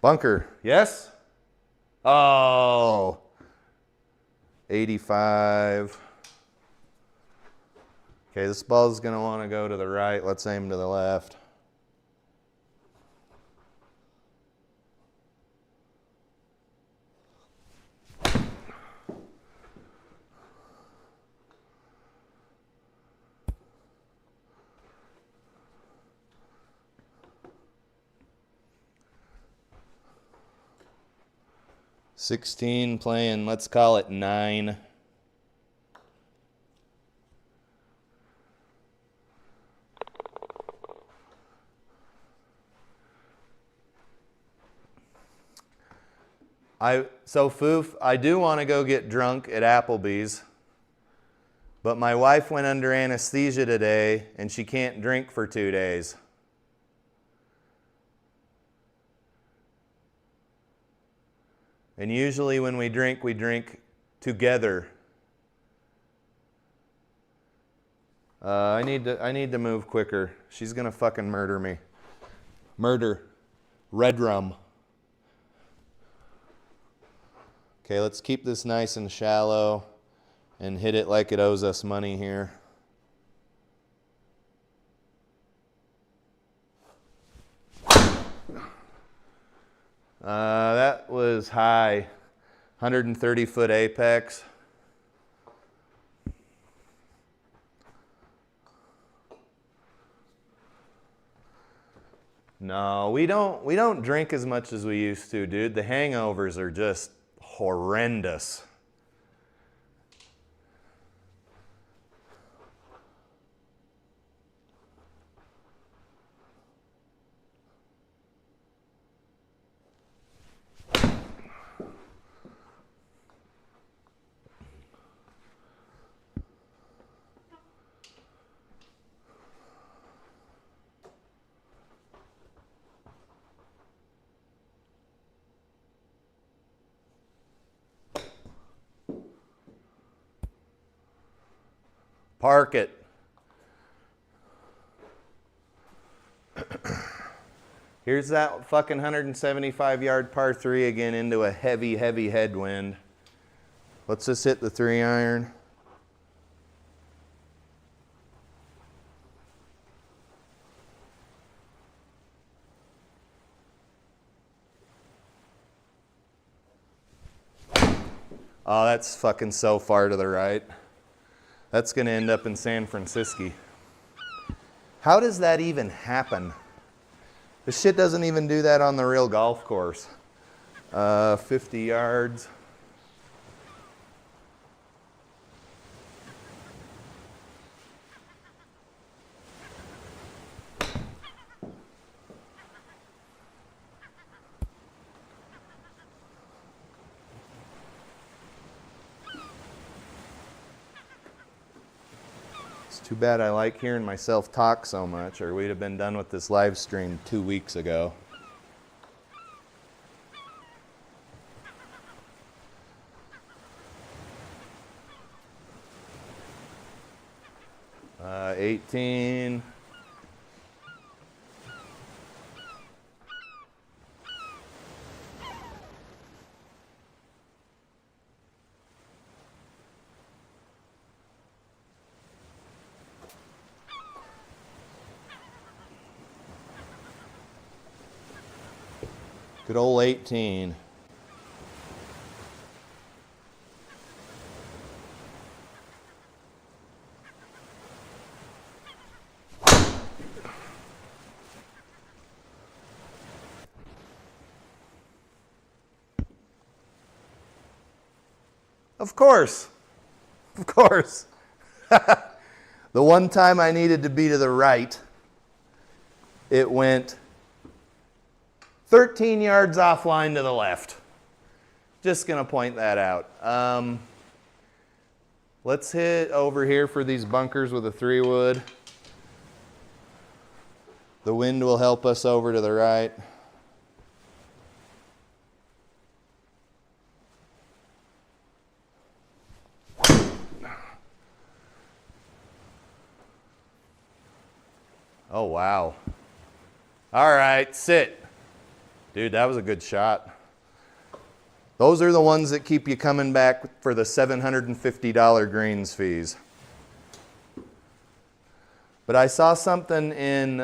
Bunker, yes? Oh, 85. Okay, this ball's going to want to go to the right. Let's aim to the left. 16 playing, let's call it 9. So Foof, I do want to go get drunk at Applebee's, but my wife went under anesthesia today and she can't drink for 2 days. And usually when we drink together. I need to move quicker. She's gonna fucking murder me. Murder. Red rum. Okay, let's keep this nice and shallow and hit it like it owes us money here. That was high, 130-foot apex. No, we don't drink as much as we used to, dude. The hangovers are just horrendous. Park it. Here's that fucking 175-yard par 3 again into a heavy, heavy headwind. Let's just hit the 3-iron. Oh, that's fucking so far to the right. That's going to end up in San Francisco. How does that even happen? This shit doesn't even do that on the real golf course. 50 yards. Too bad I like hearing myself talk so much, or we'd have been done with this live stream 2 weeks ago. Uh, 18. Good old 18. Of course. Of course. The one time I needed to be to the right, it went 13 yards offline to the left. Just going to point that out. Let's hit over here for these bunkers with a 3-wood. The wind will help us over to the right. Oh, wow. All right, sit. Dude, that was a good shot. Those are the ones that keep you coming back for the $750 greens fees. But I saw something in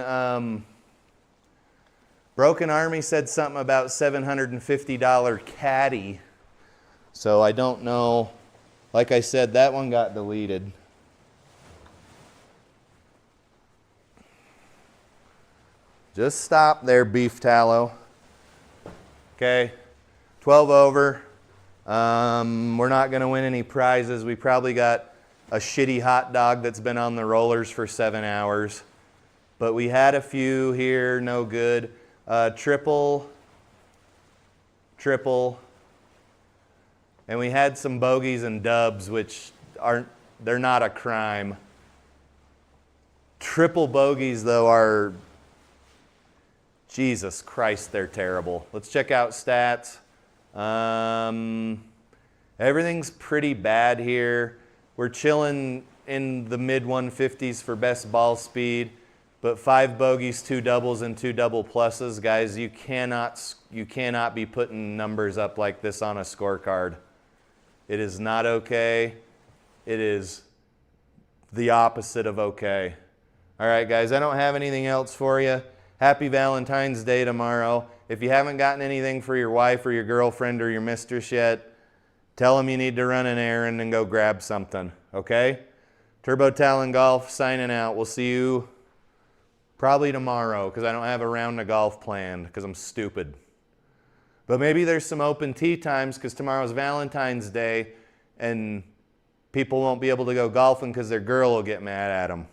Broken Army said something about $750 Caddie. So I don't know. Like I said, that one got deleted. Just stop there, beef tallow. Okay, 12 over, We're not going to win any prizes. We probably got a shitty hot dog that's been on the rollers for 7 hours. But we had a few here, no good. Triple. And we had some bogeys and dubs, which they're not a crime. Triple bogeys, though, are, Jesus Christ, they're terrible. Let's check out stats. Everything's pretty bad here. We're chilling in the mid 150s for best ball speed, but 5 bogeys, 2 doubles, and 2 double pluses. Guys, you cannot be putting numbers up like this on a scorecard. It is not okay. It is the opposite of okay. All right, guys, I don't have anything else for you. Happy Valentine's Day tomorrow. If you haven't gotten anything for your wife or your girlfriend or your mistress yet, tell them you need to run an errand and go grab something, okay? Turbo Talon Golf signing out. We'll see you probably tomorrow because I don't have a round of golf planned because I'm stupid. But maybe there's some open tee times because tomorrow's Valentine's Day and people won't be able to go golfing because their girl will get mad at them.